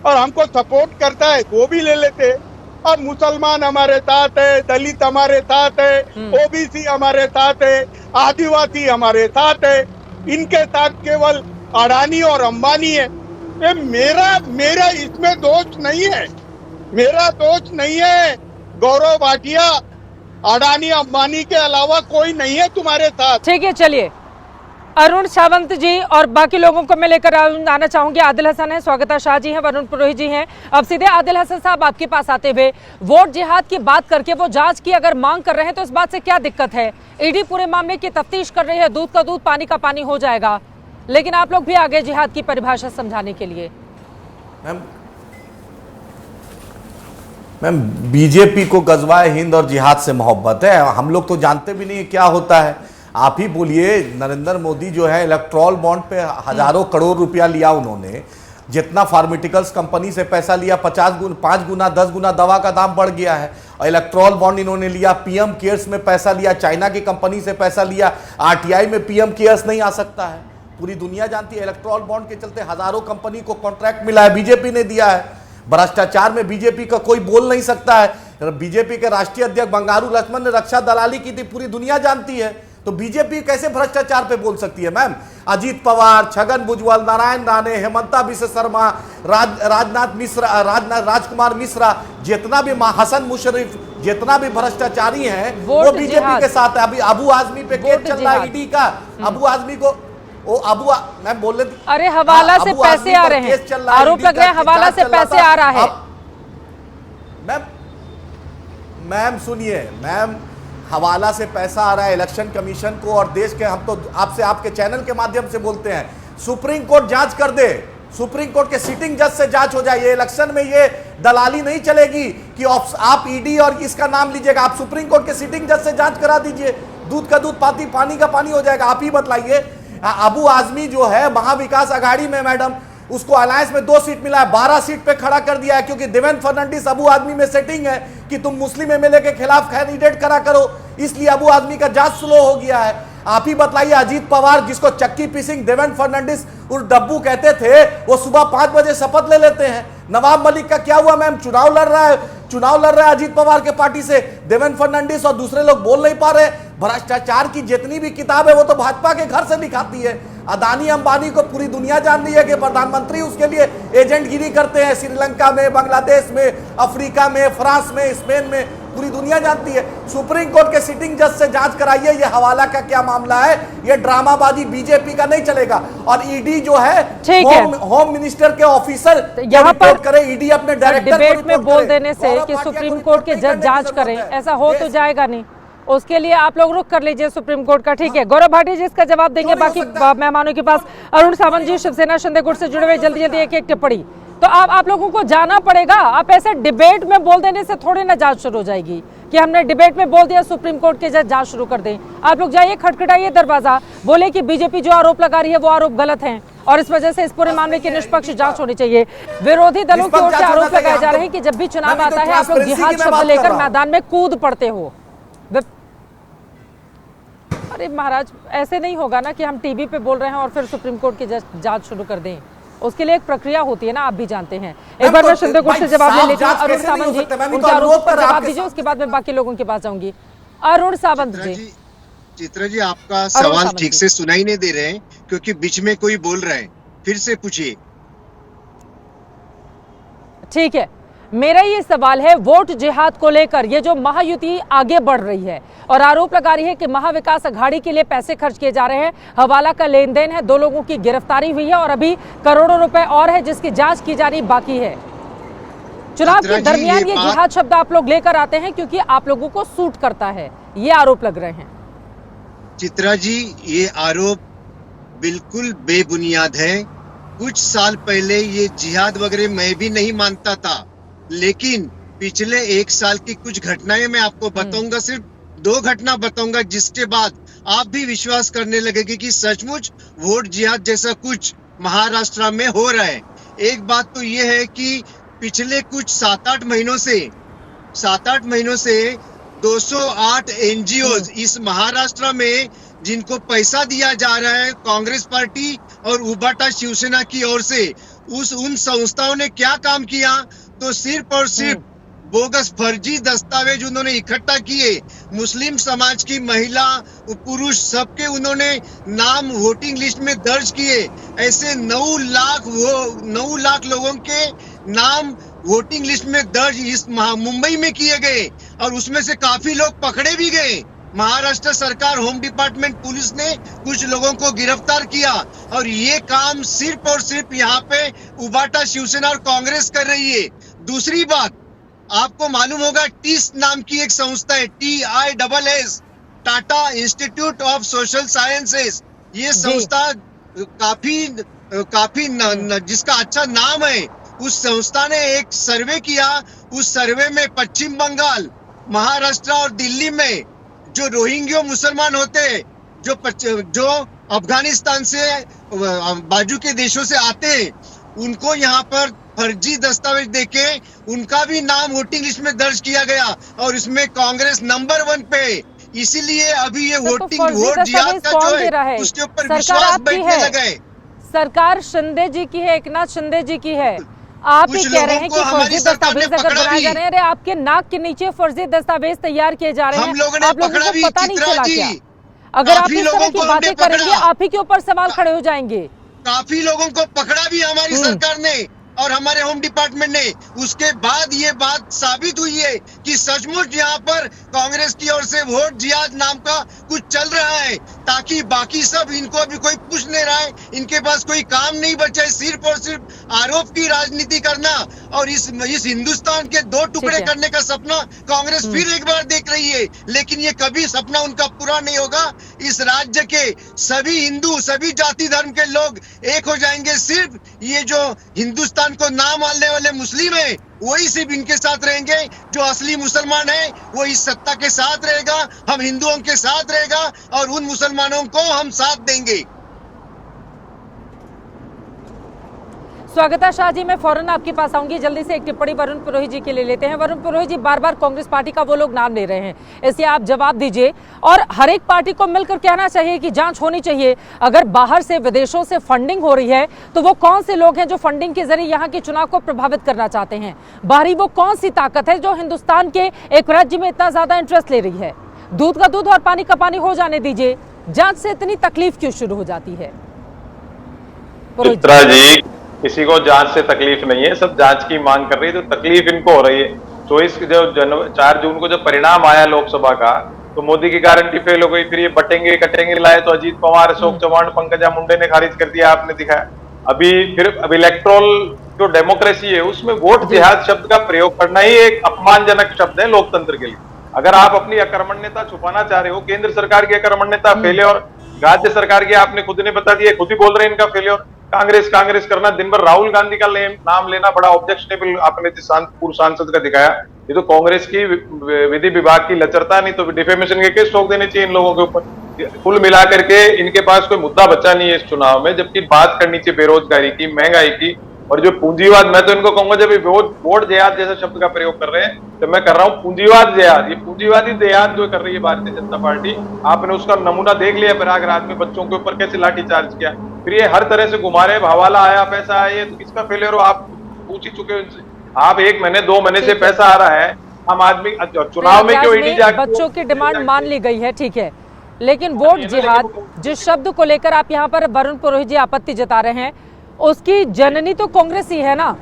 और हमको सपोर्ट करता है वो भी ले लेते। और मुसलमान हमारे साथ है, दलित हमारे साथ है, ओबीसी हमारे साथ है, आदिवासी हमारे साथ है, इनके साथ केवल अडानी और अंबानी है। ये मेरा इसमें दोष नहीं है, मेरा दोष नहीं है गौरव भाटिया। अडानी अंबानी के अलावा कोई नहीं है तुम्हारे साथ। ठीक है, चलिए अरुण सावंत जी और बाकी लोगों को मैं लेकर आना चाहूंगी। आदिल हसन है, स्वागता शाह जी हैं, वरुण पुरोहित जी हैं। अब सीधे आदिल हसन साहब आपके पास आते हुए, वोट जिहाद की बात करके वो जांच की अगर मांग कर रहे हैं तो इस बात से क्या दिक्कत है? ईडी पूरे मामले की तफ्तीश कर रही है, दूध का दूध पानी का पानी हो जाएगा, लेकिन आप लोग भी आगे जिहाद की परिभाषा समझाने के लिए। मैम, बीजेपी को गजवाए हिंद और जिहाद से मोहब्बत है, हम लोग तो जानते भी नहीं क्या होता है। आप ही बोलिए, नरेंद्र मोदी जो है इलेक्ट्रॉल बॉन्ड पे हजारों करोड़ रुपया लिया उन्होंने, जितना फार्मास्यूटिकल्स कंपनी से पैसा लिया 5 गुना 10 गुना दवा का दाम बढ़ गया है। और इलेक्ट्रॉल बॉन्ड इन्होंने लिया, पीएम केयर्स में पैसा लिया, चाइना की कंपनी से पैसा लिया, आरटीआई में पीएम केयर्स नहीं आ सकता है। पूरी दुनिया जानती है इलेक्ट्रॉल बॉन्ड के चलते हजारों कंपनी को कॉन्ट्रैक्ट मिला है, बीजेपी ने दिया है। भ्रष्टाचार में बीजेपी का कोई बोल नहीं सकता है। बीजेपी के राष्ट्रीय अध्यक्ष बंगारू लक्ष्मण ने रक्षा दलाली की थी, पूरी दुनिया जानती है। तो बीजेपी कैसे भ्रष्टाचार पे बोल सकती है मैम? अजीत पवार, छगन भुजबल, नारायण राणे, हेमंता बिश्व शर्मा, राजकुमार मिश्रा, जितना भी हसन मुशर्रफ, जितना भी भ्रष्टाचारी हैं वो बीजेपी के साथ है। अभी अबू आजमी पे केस चल रहा है ईडी का, अबू आजमी को मैं बोल रही, अरे हवाला से पैसे आ रहे हैं, आरोप लग रहे हैं हवाला से पैसे आ रहा है। मैम सुनिए मैम, हवाला से पैसा आ रहा है इलेक्शन कमीशन को और देश के, हम तो आपसे आपके चैनल के माध्यम से बोलते हैं, सुप्रीम कोर्ट जांच कर दे, सुप्रीम कोर्ट के सिटिंग जज से जांच हो जाए। ये इलेक्शन में ये दलाली नहीं चलेगी कि आप ईडी और इसका नाम लीजिएगा, आप सुप्रीम कोर्ट के सिटिंग जज से जांच करा दीजिए। दूध का दूध पानी का पानी हो जाएगा। आप ही बतलाइए, अबू आजमी जो है महाविकास अघाड़ी में मैडम, उसको अलायंस में 2 सीट मिला है, 12 सीट पे खड़ा कर दिया है, क्योंकि देवेंद्र फर्नांडिस अबू आदमी में सेटिंग है कि तुम मुस्लिम एमएलए के खिलाफ कैंडिडेट करा करो, इसलिए अबू आदमी का जांच स्लो हो गया है। आप ही बताइए, अजीत पवार जिसको चक्की पीसिंग देवेंद्र फर्नांडिस और डब्बू कहते थे, वो सुबह 5 बजे शपथ ले लेते हैं। नवाब मलिक का क्या हुआ मैम? चुनाव लड़ रहा है अजीत पवार के पार्टी से, देवेंद्र फर्नांडिस और दूसरे लोग बोल नहीं पा रहे। भ्रष्टाचार की जितनी भी किताब है वो तो भाजपा के घर से लिखाती है। अदानी अंबानी को पूरी दुनिया जान रही है कि प्रधानमंत्री उसके लिए एजेंटगिरी करते हैं, श्रीलंका में, बांग्लादेश में, अफ्रीका में, फ्रांस में, स्पेन में, पूरी दुनिया जानती है। सुप्रीम कोर्ट के सिटिंग जज से जांच कराइए, ये हवाला का क्या मामला है, ये ड्रामाबाजी बीजेपी का नहीं चलेगा। और ईडी जो है होम मिनिस्टर के ऑफिसर यहाँ पर करे, ईडी अपने डायरेक्टर डिबेट में बोल देने से कि सुप्रीम कोर्ट के जज जांच करें, ऐसा हो तो जाएगा नहीं। उसके लिए आप लोग रुख कर लीजिए सुप्रीम कोर्ट का, ठीक है। गौरव भाटी जी इसका जवाब देंगे, बाकी मेहमानों के पास अरुण सावंत जी शिवसेना शिंदे गुट से जुड़े हुए जल्दी एक टिप्पणी। तो आप लोगों को जाना पड़ेगा, आप ऐसे डिबेट में बोल देने से थोड़ी ना जांच शुरू हो जाएगी कि हमने डिबेट में बोल दिया सुप्रीम कोर्ट के जज जांच शुरू कर दें। आप लोग जाइए, खटखटाइए दरवाजा, बोले कि बीजेपी जो आरोप लगा रही है वो आरोप गलत हैं और इस वजह से इस पूरे मामले की निष्पक्ष जांच होनी चाहिए। विरोधी दलों की ओर से आरोप लगाए जा रहे हैं कि जब भी चुनाव आता है आप लोग जिहाद शब्द लेकर मैदान में कूद पड़ते हो। अरे महाराज, ऐसे नहीं होगा ना कि हम टीवी पे बोल रहे हैं और फिर सुप्रीम कोर्ट की जांच शुरू कर दें। उसके लिए एक प्रक्रिया होती है ना, आप भी जानते हैं। एक बार मैं शिंदे गुट से जवाब ले लेती हूँ। अरुण सावंत जी उनके आरोप पर जवाब दीजिए, उसके बाद मैं बाकी लोगों के पास जाऊंगी। अरुण सावंत जी। चित्रा जी, आपका सवाल ठीक से सुनाई नहीं दे रहे हैं क्योंकि बीच में कोई बोल रहा है, फिर से पूछिए। ठीक है, मेरा ये सवाल है वोट जिहाद को लेकर, ये जो महायुति आगे बढ़ रही है और आरोप लगा रही है कि महाविकास अघाड़ी के लिए पैसे खर्च किए जा रहे हैं, हवाला का लेन देन है, 2 लोगों की गिरफ्तारी हुई है और अभी करोड़ों रुपए और है जिसकी जांच की जानी बाकी है। चुनाव के दरमियान ये जिहाद शब्द आप लोग लेकर आते हैं क्योंकि आप लोगों को सूट करता है, ये आरोप लग रहे हैं। चित्रा जी, ये आरोप बिल्कुल बेबुनियाद है। कुछ साल पहले ये जिहाद वगैरह मैं भी नहीं मानता था, लेकिन पिछले 1 साल की कुछ घटनाएं मैं आपको बताऊंगा, सिर्फ 2 घटना बताऊंगा, जिसके बाद आप भी विश्वास करने लगेंगे कि सचमुच वोट जिहाद जैसा कुछ महाराष्ट्र में हो रहा है। एक बात तो ये है कि पिछले कुछ 7-8 महीनों से 208 एनजीओ इस महाराष्ट्र में जिनको पैसा दिया जा रहा है कांग्रेस पार्टी और उबाटा शिवसेना की ओर से, उन संस्थाओं ने क्या काम किया, तो सिर्फ और सिर्फ बोगस फर्जी दस्तावेज उन्होंने इकट्ठा किए। मुस्लिम समाज की महिला पुरुष सबके उन्होंने नाम वोटिंग लिस्ट में दर्ज किए। ऐसे 9 लाख लोगों के नाम वोटिंग लिस्ट में दर्ज इस मुंबई में किए गए और उसमें से काफी लोग पकड़े भी गए। महाराष्ट्र सरकार, होम डिपार्टमेंट, पुलिस ने कुछ लोगों को गिरफ्तार किया और ये काम सिर्फ और सिर्फ यहाँ पे उबाटा शिवसेना और कांग्रेस कर रही है। दूसरी बात, आपको मालूम होगा टीस नाम की एक संस्था है, TISS, Tata institute of social sciences. ये संस्था काफी जिसका अच्छा नाम है, उस संस्था ने एक सर्वे किया। उस सर्वे में पश्चिम बंगाल, महाराष्ट्र और दिल्ली में जो रोहिंग्या मुसलमान होते हैं, जो अफगानिस्तान से बाजू के देशों से आते हैं, उनको यहाँ पर फर्जी दस्तावेज देके उनका भी नाम वोटिंग लिस्ट में दर्ज किया गया और इसमें कांग्रेस नंबर 1 पे। इसीलिए अभी ये वोट जिहाद का जो है उसके ऊपर विश्वास बैठने लगा है। सरकार शिंदे जी की है, एकनाथ शिंदे जी की है। आप ही कह रहे हैं कि फर्जी दस्तावेज अगर बनाए जा रहे हैं, अरे आपके नाक के नीचे फर्जी दस्तावेज तैयार किए जा रहे हैं, आप लोगों को पता नहीं चला क्या? अगर आप इस तरह की बातें करेंगे आप ही के ऊपर सवाल खड़े हो जाएंगे। काफी लोगों को पकड़ा भी हमारी सरकार ने और हमारे होम डिपार्टमेंट ने। उसके बाद ये बात साबित हुई है कि सचमुच यहाँ पर कांग्रेस की ओर से वोट जिहाद नाम का कुछ चल रहा है, ताकि बाकी सब इनको अभी कोई पूछ नहीं रहा है, इनके पास कोई काम नहीं बचा है, सिर्फ और सिर्फ आरोप की राजनीति करना और इस हिंदुस्तान के दो टुकड़े करने का सपना कांग्रेस फिर एक बार देख रही है, लेकिन ये कभी सपना उनका पूरा नहीं होगा। इस राज्य के सभी हिंदू, सभी जाति धर्म के लोग एक हो जाएंगे। सिर्फ ये जो हिंदुस्तान को ना मानने वाले मुस्लिम है वही सिर्फ इनके साथ रहेंगे। जो असली मुसलमान है वो इस सत्ता के साथ रहेगा, हम हिंदुओं के साथ रहेगा और उन मुसलमानों को हम साथ देंगे। स्वागता शाह जी, मैं फौरन आपके पास आऊंगी। जल्दी से एक टिप्पणी वरुण पुरोहित जी के लिए लेते हैं। वरुण पुरोहित जी, बार बार कांग्रेस पार्टी का वो लोग नाम ले रहे हैं, इसलिए आप जवाब दीजिए। और हर एक पार्टी को मिलकर कहना चाहिए कि जांच होनी चाहिए। अगर बाहर से, विदेशों से फंडिंग हो रही है तो वो कौन से लोग हैं जो फंडिंग के जरिए यहाँ के चुनाव को प्रभावित करना चाहते हैं? बाहरी वो कौन सी ताकत है जो हिंदुस्तान के एक राज्य में इतना ज्यादा इंटरेस्ट ले रही है? दूध का दूध और पानी का पानी हो जाने दीजिए, जांच से इतनी तकलीफ क्यों शुरू हो जाती है? चित्रा जी, किसी को जांच से तकलीफ नहीं है, सब जांच की मांग कर रही है। तो तकलीफ इनको हो रही है। 4 जून को जब परिणाम आया लोकसभा का तो मोदी की गारंटी फेल हो गई। फिर ये बटेंगे कटेंगे लाए तो अजीत पवार, अशोक चौहान, पंकजा मुंडे ने खारिज कर दिया, आपने दिखाया। अब इलेक्ट्रोल जो डेमोक्रेसी है उसमें वोट जिहाद शब्द का प्रयोग करना ही एक अपमानजनक शब्द है लोकतंत्र के लिए। अगर आप अपनी अकर्मण्यता छुपाना चाह रहे हो, केंद्र सरकार की अकर्मण्यता फेल्योर, राज्य सरकार की आपने खुद ने बता दिया, खुद ही बोल रहे हैं इनका फेल्योर। कांग्रेस करना, दिन भर राहुल गांधी का नाम लेना बड़ा ऑब्जेक्शनेबल आपने पूर्व सांसद का दिखाया। ये तो कांग्रेस की विधि विभाग की लचरता, नहीं तो डिफेमेशन के केस ठोक देने चाहिए इन लोगों के ऊपर। कुल मिलाकर के इनके पास कोई मुद्दा बचा नहीं है इस चुनाव में, जबकि बात करनी चाहिए बेरोजगारी की, महंगाई की और जो पूंजीवाद। मैं तो इनको कहूंगा जब वोट जिहाद जैसा शब्द का प्रयोग कर रहे हैं तो मैं कर रहा हूँ पूंजीवाद जिहाद। ये पूंजीवादी जिहाद जो कर रही है भारतीय जनता पार्टी, आपने उसका नमूना देख लिया प्रयागराज में बच्चों के ऊपर कैसे लाठीचार्ज किया। फिर ये हर तरह से घुमा रहे, हवाला आया, पैसा आया, तो किसका फेलियर हो आप पूछ ही चुके उनसे। आप 1 महीने 2 महीने से पैसा आ रहा है, हम आदमी चुनाव में क्यों ईडी जाके बच्चों की डिमांड मान ली गई है, ठीक है, लेकिन वोट जिहाद जिस शब्द को लेकर आप यहाँ पर वरुण पुरोहित जी आपत्ति जता रहे हैं, उसकी जननी तो कांग्रेस ही है ना।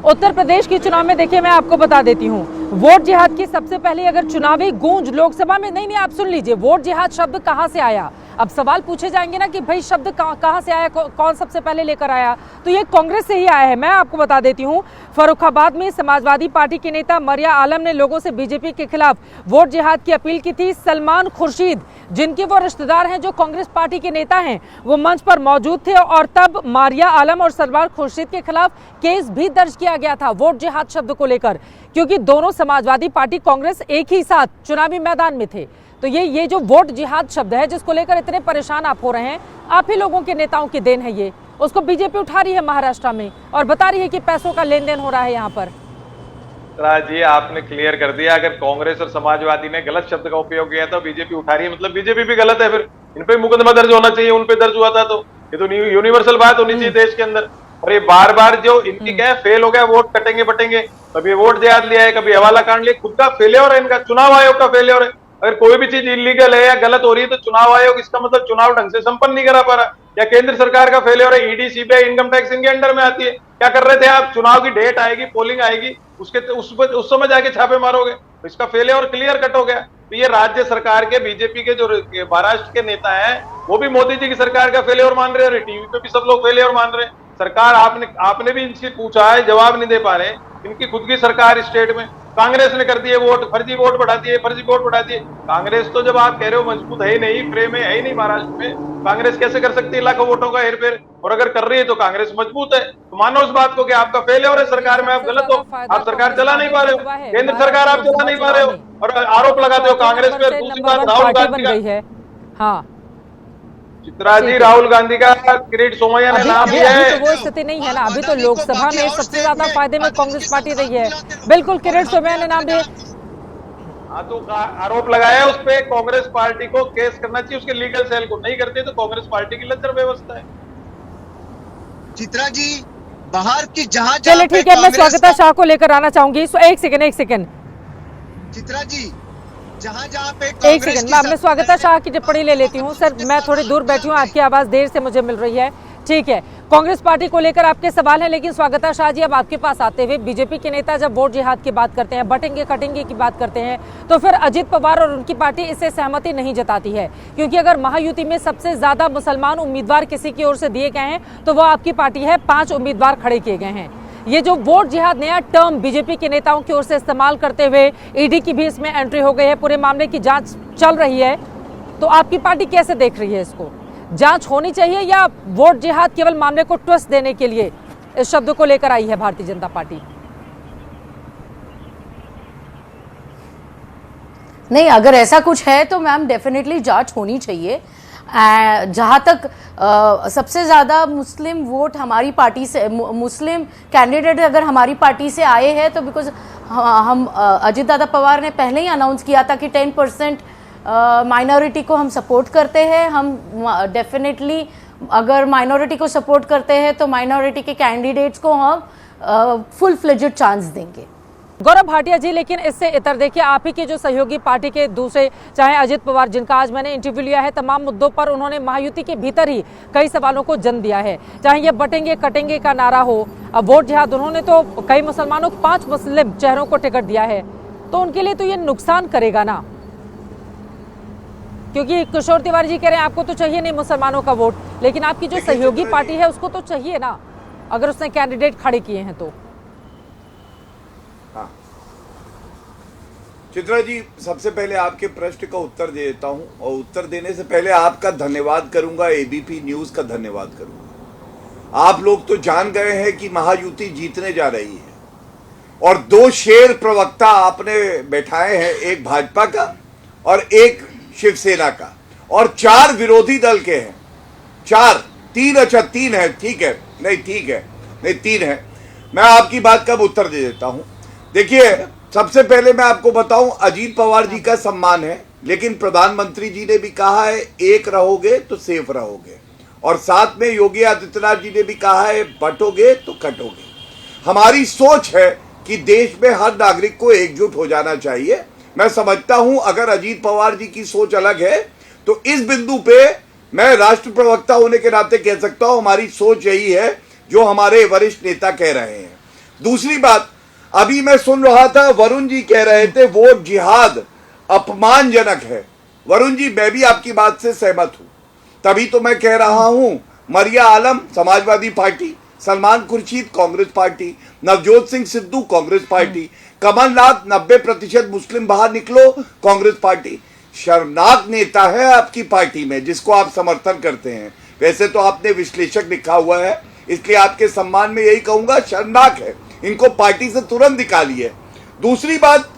उत्तर प्रदेश के चुनाव में देखिए, मैं आपको बता देती हूँ, वोट जिहाद की सबसे पहले अगर चुनावी गूंज लोकसभा में, नहीं आप सुन लीजिए, वोट जिहाद शब्द कहां से आया? अब सवाल पूछे जाएंगे ना कि भाई शब्द कहां से आया, कौन सबसे पहले लेकर आया? तो ये कांग्रेस से ही आया है। मैं आपको बता देती हूँ, फर्रुखाबाद में समाजवादी पार्टी के नेता मरिया आलम ने लोगों से बीजेपी के खिलाफ वोट जिहाद की अपील की थी। सलमान खुर्शीद, जिनके वो रिश्तेदार हैं जो कांग्रेस पार्टी के नेता हैं, वो मंच पर मौजूद थे और तब मारिया आलम और सलमान खुर्शीद के खिलाफ केस भी दर्ज किया गया था वोट जिहाद शब्द को लेकर, क्योंकि दोनों समाजवादी पार्टी कांग्रेस एक ही साथ चुनावी मैदान में थे। तो ये जो वोट जिहाद शब्द है जिसको लेकर इतने परेशान आप हो रहे हैं, आप ही लोगों के नेताओं की देन है। ये उसको बीजेपी उठा रही है महाराष्ट्र में और बता रही है कि पैसों का लेन देन हो रहा है यहाँ पर। जी, आपने क्लियर कर दिया, अगर कांग्रेस और समाजवादी ने गलत शब्द का उपयोग किया तो बीजेपी उठा रही है, मतलब बीजेपी भी गलत है। फिर इन पे मुकदमा दर्ज होना चाहिए, उन पे दर्ज हुआ था, तो ये तो यूनिवर्सल बात होनी चाहिए देश के अंदर। और ये बार बार जो इनकी क्या है, फेल हो गया, वोट कटेंगे बटेंगे, कभी वोट जिहाद लिया है, कभी हवाला कांड लिया, खुद का फेलियर है इनका, चुनाव आयोग का फेलियर है। अगर कोई भी चीज इलीगल है या गलत हो रही है तो चुनाव आयोग इसका मतलब चुनाव ढंग से संपन्न नहीं करा पा रहा, या केंद्र सरकार का फेलियर है, ईडी, सीबीआई, इनकम टैक्स इनके अंडर में आती है। क्या कर रहे थे आप? चुनाव की डेट आएगी, पोलिंग आएगी, उस समय जाके छापे मारोगे, तो इसका फेलियर क्लियर कट हो गया। तो ये राज्य सरकार के बीजेपी के जो महाराष्ट्र के नेता हैं वो भी मोदी जी की सरकार का फेलियर मान रहे हैं, टीवी पे भी सब लोग फेलियर मान रहे हैं। सरकार आपने भी इनसे पूछा है, जवाब नहीं दे पा रहे। इनकी खुद की सरकार स्टेट में कांग्रेस ने कर दिए वोट, फर्जी वोट बढ़ा दिए, फर्जी वोट बढ़ा दिए। कांग्रेस तो जब आप कह रहे हो मजबूत है ही नहीं, फ्रेम है ही नहीं महाराष्ट्र में, कांग्रेस कैसे कर सकती है लाखों वोटों का हेरफेर? और अगर कर रही है तो कांग्रेस मजबूत है, तो मानो उस बात को कि आपका फेलियर है सरकार में, आप गलत हो, आप सरकार चला नहीं पा रहे हो, केंद्र सरकार आप चला नहीं पा रहे हो और आरोप लगाते हो कांग्रेस पे। दूसरी बात, राहुल गांधी का, हाँ चित्रा जी, राहुल गांधी का किरीट सोमैया ने नाम लिया है। तो वो स्थिति नहीं है ना, अभी तो लोकसभा में सबसे ज्यादा फायदे में कांग्रेस पार्टी रही है। बिल्कुल, किरीट सोमैया ने नाम लिया। हाँ, तो आरोप लगाया उस पे, कांग्रेस पार्टी को केस करना चाहिए, उसके लीगल सेल को। नहीं करते तो कांग्रेस पार्टी की लचर व्यवस्था है। चित्रा जी, बाहर की जहां चलिए ठीक है, मैं स्वागता शाह को लेकर आना चाहूंगी। एक सेकंड चित्रा जी, जहां पे एक सेकंड, मैं स्वागता शाह की टिप्पणी ले लेती हूँ। सर, मैं थोड़ी दूर बैठी हूँ, आपकी आवाज देर से मुझे मिल रही है, ठीक है। कांग्रेस पार्टी को लेकर आपके सवाल है, लेकिन स्वागता शाह जी अब आपके पास आते हुए बीजेपी के नेता जब वोट जिहाद की बात करते हैं, बटेंगे कटेंगे की बात करते हैं, तो फिर अजित पवार और उनकी पार्टी इससे सहमति नहीं जताती है, क्योंकि अगर महायुति में सबसे ज्यादा मुसलमान उम्मीदवार किसी की ओर से दिए गए हैं तो वो आपकी पार्टी है। 5 उम्मीदवार खड़े किए गए हैं। ये जो वोट जिहाद नया टर्म बीजेपी के नेताओं की ओर से इस्तेमाल करते हुए ईडी की भी इसमें एंट्री हो गई है, पूरे मामले की जांच चल रही है, तो आपकी पार्टी कैसे देख रही है इसको? जांच होनी चाहिए या वोट जिहाद केवल मामले को ट्विस्ट देने के लिए इस शब्द को लेकर आई है भारतीय जनता पार्टी? नहीं, अगर ऐसा कुछ है तो मैम डेफिनेटली जांच होनी चाहिए। जहां तक सबसे ज़्यादा मुस्लिम वोट हमारी पार्टी से, मुस्लिम कैंडिडेट अगर हमारी पार्टी से आए हैं तो बिकॉज हम अजित दादा पवार ने पहले ही अनाउंस किया था कि 10% माइनॉरिटी को हम सपोर्ट करते हैं। हम डेफिनेटली अगर माइनॉरिटी को सपोर्ट करते हैं तो माइनॉरिटी के कैंडिडेट्स को हम फुल फ्लेजेड चांस देंगे। गौरव भाटिया जी, लेकिन इससे इतर देखिए, आप ही के जो सहयोगी पार्टी के दूसरे, चाहे अजित पवार जिनका आज मैंने इंटरव्यू लिया है, तमाम मुद्दों पर उन्होंने महायुति के भीतर ही कई सवालों को जन्म दिया है, चाहे ये बटेंगे कटेंगे का नारा हो, अब वोट जिहाद, उन्होंने तो कई मुसलमानों को 5 मुस्लिम चेहरों को टिकट दिया है, तो उनके लिए तो ये नुकसान करेगा ना, क्योंकि किशोर तिवारी जी कह रहे हैं आपको तो चाहिए नहीं मुसलमानों का वोट, लेकिन आपकी जो सहयोगी पार्टी है उसको तो चाहिए ना, अगर उसने कैंडिडेट खड़े किए हैं तो। चित्रा जी, सबसे पहले आपके प्रश्न का उत्तर दे देता हूं, और उत्तर देने से पहले आपका धन्यवाद करूंगा, एबीपी न्यूज का धन्यवाद करूंगा। आप लोग तो जान गए हैं कि महायुति जीतने जा रही है, और 2 शेर प्रवक्ता आपने बैठाए हैं, एक भाजपा का और एक शिवसेना का, और 4 विरोधी दल के हैं। 3 है, ठीक है, नहीं ठीक है, नहीं 3 है। मैं आपकी बात का उत्तर दे देता हूं। देखिए, सबसे पहले मैं आपको बताऊं, अजीत पवार जी का सम्मान है, लेकिन प्रधानमंत्री जी ने भी कहा है एक रहोगे तो सेफ रहोगे, और साथ में योगी आदित्यनाथ जी ने भी कहा है बटोगे तो कटोगे। हमारी सोच है कि देश में हर नागरिक को एकजुट हो जाना चाहिए। मैं समझता हूं अगर अजीत पवार जी की सोच अलग है तो इस बिंदु पे मैं राष्ट्र प्रवक्ता होने के नाते कह सकता हूं हमारी सोच यही है जो हमारे वरिष्ठ नेता कह रहे हैं। दूसरी बात, अभी मैं सुन रहा था वरुण जी कह रहे थे वोट जिहाद अपमानजनक है। वरुण जी, मैं भी आपकी बात से सहमत हूं, तभी तो मैं कह रहा हूं Mariya Alam Samajwadi party, Salman Khurshid Congress party, Navjot Singh Sidhu Congress party, Kamal Nath 90% Muslim बाहर निकलो कांग्रेस पार्टी। शर्मनाक नेता है आपकी पार्टी में जिसको आप समर्थन करते हैं। वैसे तो आपने विश्लेषक लिखा हुआ है, इसलिए आपके सम्मान में यही कहूंगा शर्मनाक है, इनको पार्टी से तुरंत निकालिए। दूसरी बात,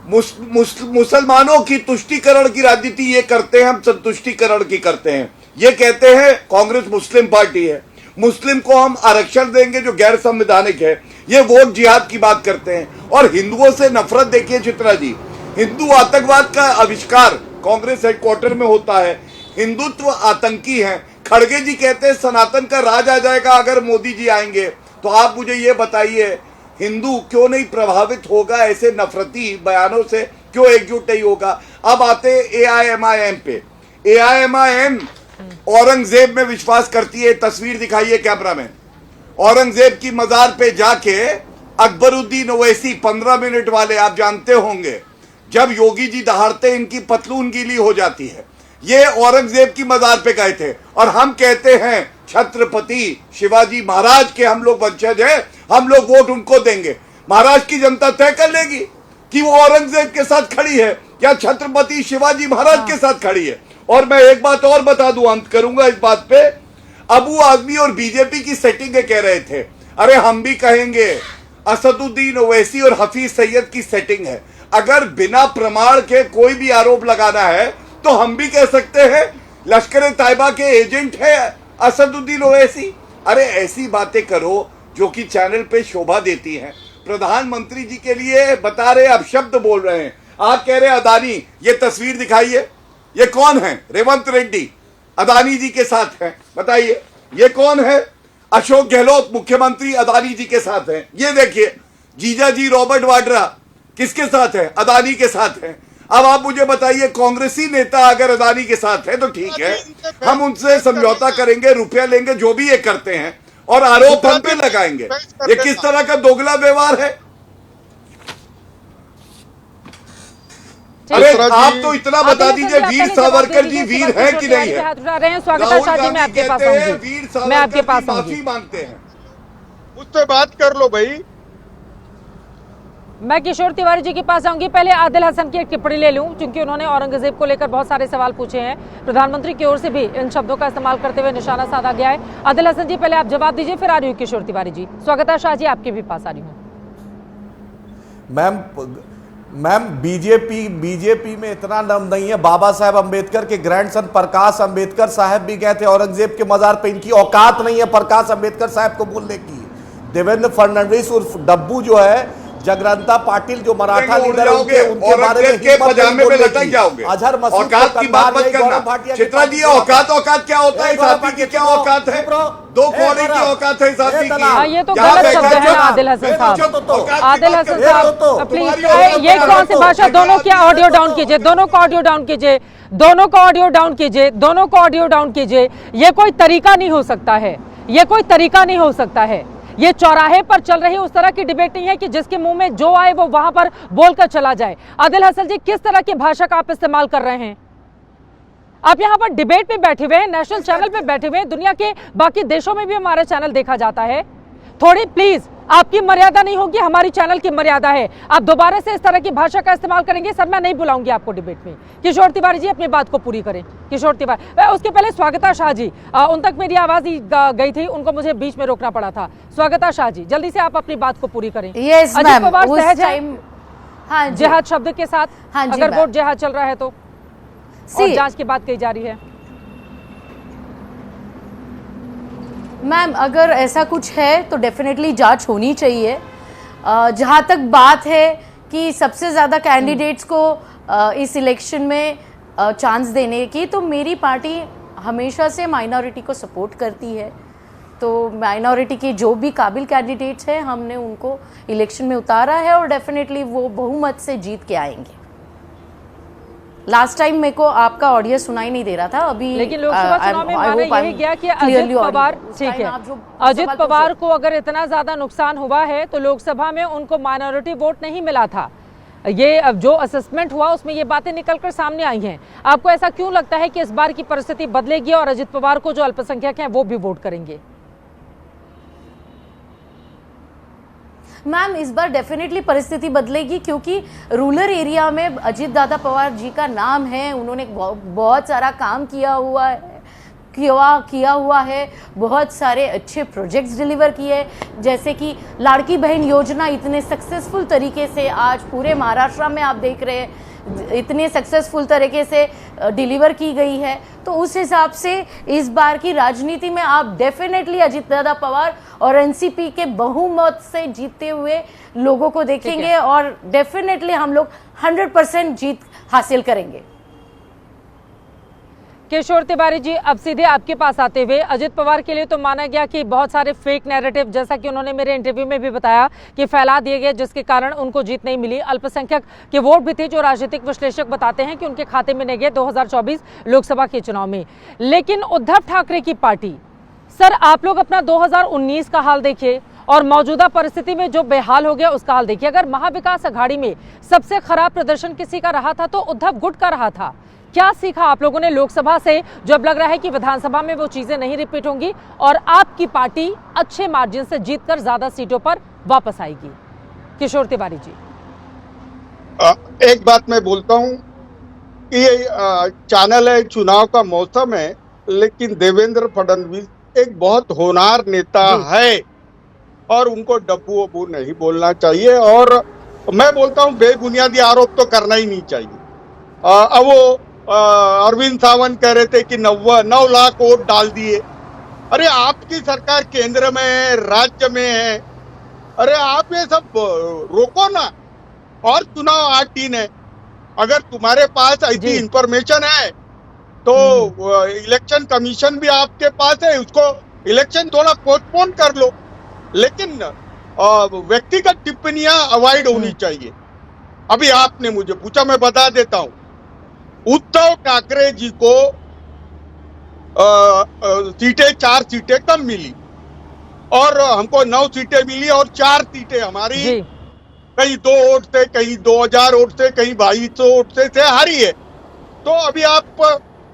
मुसलमानों की तुष्टीकरण की राजनीति ये करते हैं, हम संतुष्टीकरण की करते हैं। ये कहते हैं कांग्रेस मुस्लिम पार्टी है, मुस्लिम को हम आरक्षण देंगे जो गैर संवैधानिक है, ये वोट जिहाद की बात करते हैं। और हिंदुओं से नफरत देखिए चित्रा जी, हिंदू आतंकवाद का आविष्कार कांग्रेस हेडक्वार्टर में होता है, हिंदुत्व आतंकी है। खड़गे जी कहते हैं सनातन का राज आ जाएगा अगर मोदी जी आएंगे। तो आप मुझे ये बताइए, हिंदू क्यों नहीं प्रभावित होगा ऐसे नफरती बयानों से, क्यों एकजुट नहीं होगा? अब आते AIMIM पे। AIMIM औरंगजेब में विश्वास करती है। तस्वीर दिखाइए कैमरामैन। औरंगजेब की मजार पे जाके अकबरुद्दीन ओवैसी 15 मिनट वाले, आप जानते होंगे, जब योगी जी दहाड़ते इनकी पतलून गीली हो जाती है। ये औरंगजेब की मजार पे गए थे, और हम कहते हैं छत्रपति शिवाजी महाराज के हम लोग वंशज हैं, हम लोग वोट उनको देंगे। महाराष्ट्र की जनता तय कर लेगी कि वो औरंगजेब के साथ खड़ी है या छत्रपति शिवाजी महाराज के साथ खड़ी है। और मैं एक बात और बता दूं, अंत करूंगा इस बात पे। अबू आजमी और बीजेपी की सेटिंग कह रहे थे, अरे हम भी कहेंगे असदुद्दीन ओवैसी और हफीज सैयद की सेटिंग है। अगर बिना प्रमाण के कोई भी आरोप लगाना है तो हम भी कह सकते हैं लश्कर तैयबा के एजेंट है असदुद्दीन ओवैसी। अरे ऐसी बातें करो जो कि चैनल पे शोभा देती हैं। प्रधानमंत्री जी के लिए बता रहे, अब शब्द बोल रहे हैं। आप कह रहे अदानी, ये तस्वीर दिखाइए, ये कौन है? रेवंत रेड्डी अदानी जी के साथ हैं, बताइए ये कौन है? अशोक गहलोत मुख्यमंत्री अदानी जी के साथ हैं। ये देखिए जीजा जी रॉबर्ट वाड्रा किसके साथ है? अदानी के साथ है। अब आप मुझे बताइए, कांग्रेसी नेता अगर अदानी के साथ है तो ठीक है, हम उनसे समझौता करेंगे, रुपया लेंगे, जो भी ये करते हैं, और आरोप हम पे लगाएंगे। ये किस तरह का दोगला व्यवहार है? अरे आप तो इतना बता दीजिए, वीर सावरकर जी वीर है कि नहीं है? हाथ उठा रहे हैं। स्वागत है शाह जी, मैं आपके पास आऊंगी, मैं आपके पास माफी मांगते हैं। मुझसे बात कर लो भाई। मैं किशोर तिवारी जी के पास आऊंगी। पहले आदिल हसन की एक टिप्पणी ले लूं, क्योंकि उन्होंने औरंगजेब को लेकर बहुत सारे सवाल पूछे हैं। प्रधानमंत्री की ओर से भी इन शब्दों का इस्तेमाल करते हुए निशाना साधा गया है। आदिल हसन जी, पहले आप जवाब दीजिए, फिर आ रही हूँ किशोर तिवारी जी। स्वागत है शाह जी, आपके भी पास आ रही हूँ। मैम बीजेपी में इतना दम नहीं है। बाबा साहेब अंबेडकर के ग्रैंडसन प्रकाश अंबेडकर साहब भी गए थे औरंगजेब के मजार पे। इनकी औकात नहीं है प्रकाश अंबेडकर साहब को बोलने की। देवेंद्र फडणवीस उर्फ डब्बू जो है, जगरंता पाटिल जो मराठा लीडर उनके बारे में के पजामे में लटक जाओगे। अजहर मसूद औकात की बात मत करना चित्रा जी। औकात क्या होता है? इस आदमी की क्या औकात है? दो कौड़ी की औकात है इस आदमी की। ये तो गलत शब्द है ना आदिल हसन साहब। आदिल हसन साहब प्लीज, ये कौन सी भाषा? दोनों की ऑडियो डाउन कीजिए, दोनों को ऑडियो डाउन कीजिए, दोनों को ऑडियो डाउन कीजिए, दोनों को ऑडियो डाउन कीजिए। ये कोई तरीका नहीं हो सकता है, ये कोई तरीका नहीं हो सकता है। ये चौराहे पर चल रही उस तरह की डिबेट नहीं है कि जिसके मुंह में जो आए वो वहां पर बोलकर चला जाए। आदिल हसन जी, किस तरह की भाषा का आप इस्तेमाल कर रहे हैं? आप यहाँ पर डिबेट पे बैठे हुए हैं, नेशनल चैनल पे बैठे हुए हैं, दुनिया के बाकी देशों में भी हमारा चैनल देखा जाता है। थोड़ी प्लीज, आपकी मर्यादा नहीं होगी, हमारी चैनल की मर्यादा है। आप दोबारा से इस तरह की भाषा का इस्तेमाल करेंगे सर, मैं नहीं बुलाऊंगी आपको डिबेट में। किशोर तिवारी जी, अपनी बात को पूरी करें। किशोर तिवारी, उसके पहले स्वागता शाह जी, उन तक मेरी आवाज ही गई थी, उनको मुझे बीच में रोकना पड़ा था। स्वागता शाह जी, जल्दी से आप अपनी बात को पूरी करें। यस अजित पवार सहज है हाँ जिहाद शब्द के साथ? हाँ जी, अगर वोट जिहाद चल रहा है तो, और जांच की बात कही जा रही है। मैम, अगर ऐसा कुछ है तो डेफिनेटली जांच होनी चाहिए। जहां तक बात है कि सबसे ज़्यादा कैंडिडेट्स को इस इलेक्शन में चांस देने की, तो मेरी पार्टी हमेशा से माइनॉरिटी को सपोर्ट करती है। तो माइनॉरिटी के जो भी काबिल कैंडिडेट्स हैं, हमने उनको इलेक्शन में उतारा है और डेफिनेटली वो बहुमत से जीत के आएंगे। लास्ट टाइम मेरे को आपका ऑडियो सुनाई नहीं दे रहा था अभी, लेकिन लोकसभा चुनाव में माना यही गया कि अजित पवार, ठीक है, अजित पवार को अगर इतना ज्यादा नुकसान हुआ है तो लोकसभा में उनको माइनॉरिटी वोट नहीं मिला था। ये जो असेसमेंट हुआ उसमें ये बातें निकलकर सामने आई हैं। आपको ऐसा क्यों लगता है कि इस बार की परिस्थिति बदलेगी और अजित पवार को जो अल्पसंख्यक हैं वो भी वोट करेंगे? मैम, इस बार डेफिनेटली परिस्थिति बदलेगी, क्योंकि रूरल एरिया में अजित दादा पवार जी का नाम है। उन्होंने बहुत सारा काम किया हुआ है, बहुत सारे अच्छे प्रोजेक्ट्स डिलीवर किए, जैसे कि लाड़की बहन योजना इतने सक्सेसफुल तरीके से आज पूरे महाराष्ट्र में आप देख रहे हैं, इतने सक्सेसफुल तरीके से डिलीवर की गई है। तो उस हिसाब से इस बार की राजनीति में आप डेफिनेटली अजित दादा पवार और एनसीपी के बहुमत से जीतते हुए लोगों को देखेंगे और डेफिनेटली हम लोग 100% जीत हासिल करेंगे। किशोर तिवारी जी, अब सीधे आपके पास आते हुए, अजित पवार के लिए तो माना गया कि बहुत सारे फेक नैरेटिव, जैसा कि उन्होंने मेरे इंटरव्यू में भी बताया, कि फैला दिए गए, जिसके कारण उनको जीत नहीं मिली। अल्पसंख्यक के वोट भी थे जो राजनीतिक विश्लेषक बताते हैं कि उनके खाते में नहीं गए 2024 लोकसभा के चुनाव में। लेकिन उद्धव ठाकरे की पार्टी, सर आप लोग अपना 2019 का हाल देखिए और मौजूदा परिस्थिति में जो बेहाल हो गया उसका हाल देखिए। अगर महाविकास अघाड़ी में सबसे खराब प्रदर्शन किसी का रहा था तो उद्धव गुट का रहा था। क्या सीखा आप लोगों ने लोकसभा से, जो अब लग रहा है कि विधानसभा में वो चीजें नहीं रिपीट होंगी और आपकी पार्टी अच्छे मार्जिन से जीतकर ज्यादा सीटों पर वापस आएगी? किशोर तिवारी जी, एक बात मैं बोलता हूं कि ये चैनल है, चुनाव का मौसम है, लेकिन देवेंद्र फडणवीस एक बहुत होनहार नेता है और उनको डब्बू वब्बू नहीं बोलना चाहिए। और मैं बोलता हूं बेबुनियादी आरोप तो करना ही नहीं चाहिए। अब वो अरविंद सावंत कह रहे थे कि 9 लाख वोट डाल दिए। अरे आपकी सरकार केंद्र में है, राज्य में है, अरे आप ये सब रोको ना। और चुनाव 8 दिन है, अगर तुम्हारे पास ऐसी इंफॉर्मेशन है तो इलेक्शन कमीशन भी आपके पास है, उसको इलेक्शन थोड़ा पोस्टपोन कर लो, लेकिन व्यक्तिगत टिप्पणियां अवॉइड होनी चाहिए। अभी आपने मुझे पूछा, मैं बता देता हूं। उद्धव ठाकरे जी को सीटें 4 सीटें कम मिली और हमको 9 सीटें मिली और 4 सीटें हमारी कहीं 2 वोट से, कहीं 2000 वोट से, कहीं 2200 वोट से हारी है। तो अभी आप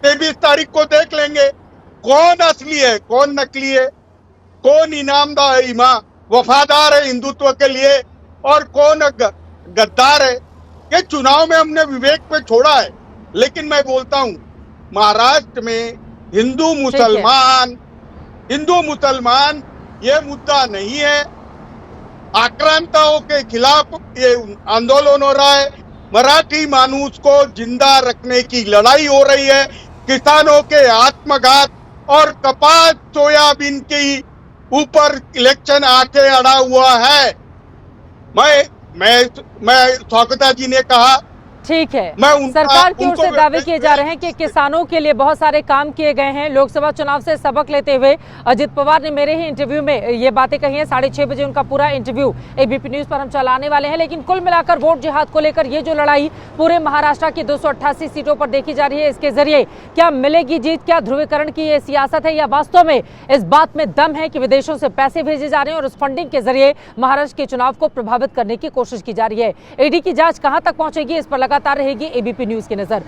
23 तारीख को देख लेंगे कौन असली है, कौन नकली है, कौन ईमानदार वफादार है हिंदुत्व के लिए और कौन गद्दार है। ये चुनाव में हमने विवेक पे छोड़ा है। लेकिन मैं बोलता हूं, महाराष्ट्र में हिंदू मुसलमान ये मुद्दा नहीं है। आक्रांताओं के खिलाफ ये आंदोलन हो रहा है। मराठी मानूस को जिंदा रखने की लड़ाई हो रही है। किसानों के आत्मघात और कपास सोयाबीन के ऊपर इलेक्शन आके अड़ा हुआ है। मैं स्वागता जी ने कहा, ठीक है, सरकार की ओर से दावे किए जा रहे हैं कि किसानों के लिए बहुत सारे काम किए गए हैं। लोकसभा चुनाव से सबक लेते हुए अजित पवार ने मेरे ही इंटरव्यू में ये बातें कही हैं। 6:30 बजे उनका पूरा इंटरव्यू एबीपी न्यूज पर हम चलाने वाले हैं। लेकिन कुल मिलाकर वोट जिहाद को लेकर ये जो लड़ाई पूरे महाराष्ट्र की 288 सीटों पर देखी जा रही है, इसके जरिए क्या मिलेगी जीत, क्या ध्रुवीकरण की ये सियासत है या वास्तव में इस बात में दम है कि विदेशों से पैसे भेजे जा रहे हैं और उस फंडिंग के जरिए महाराष्ट्र के चुनाव को प्रभावित करने की कोशिश की जा रही है। ईडी की जांच कहां तक पहुंचेगी, इस पर लगातार रहेगी एबीपी न्यूज की नजर।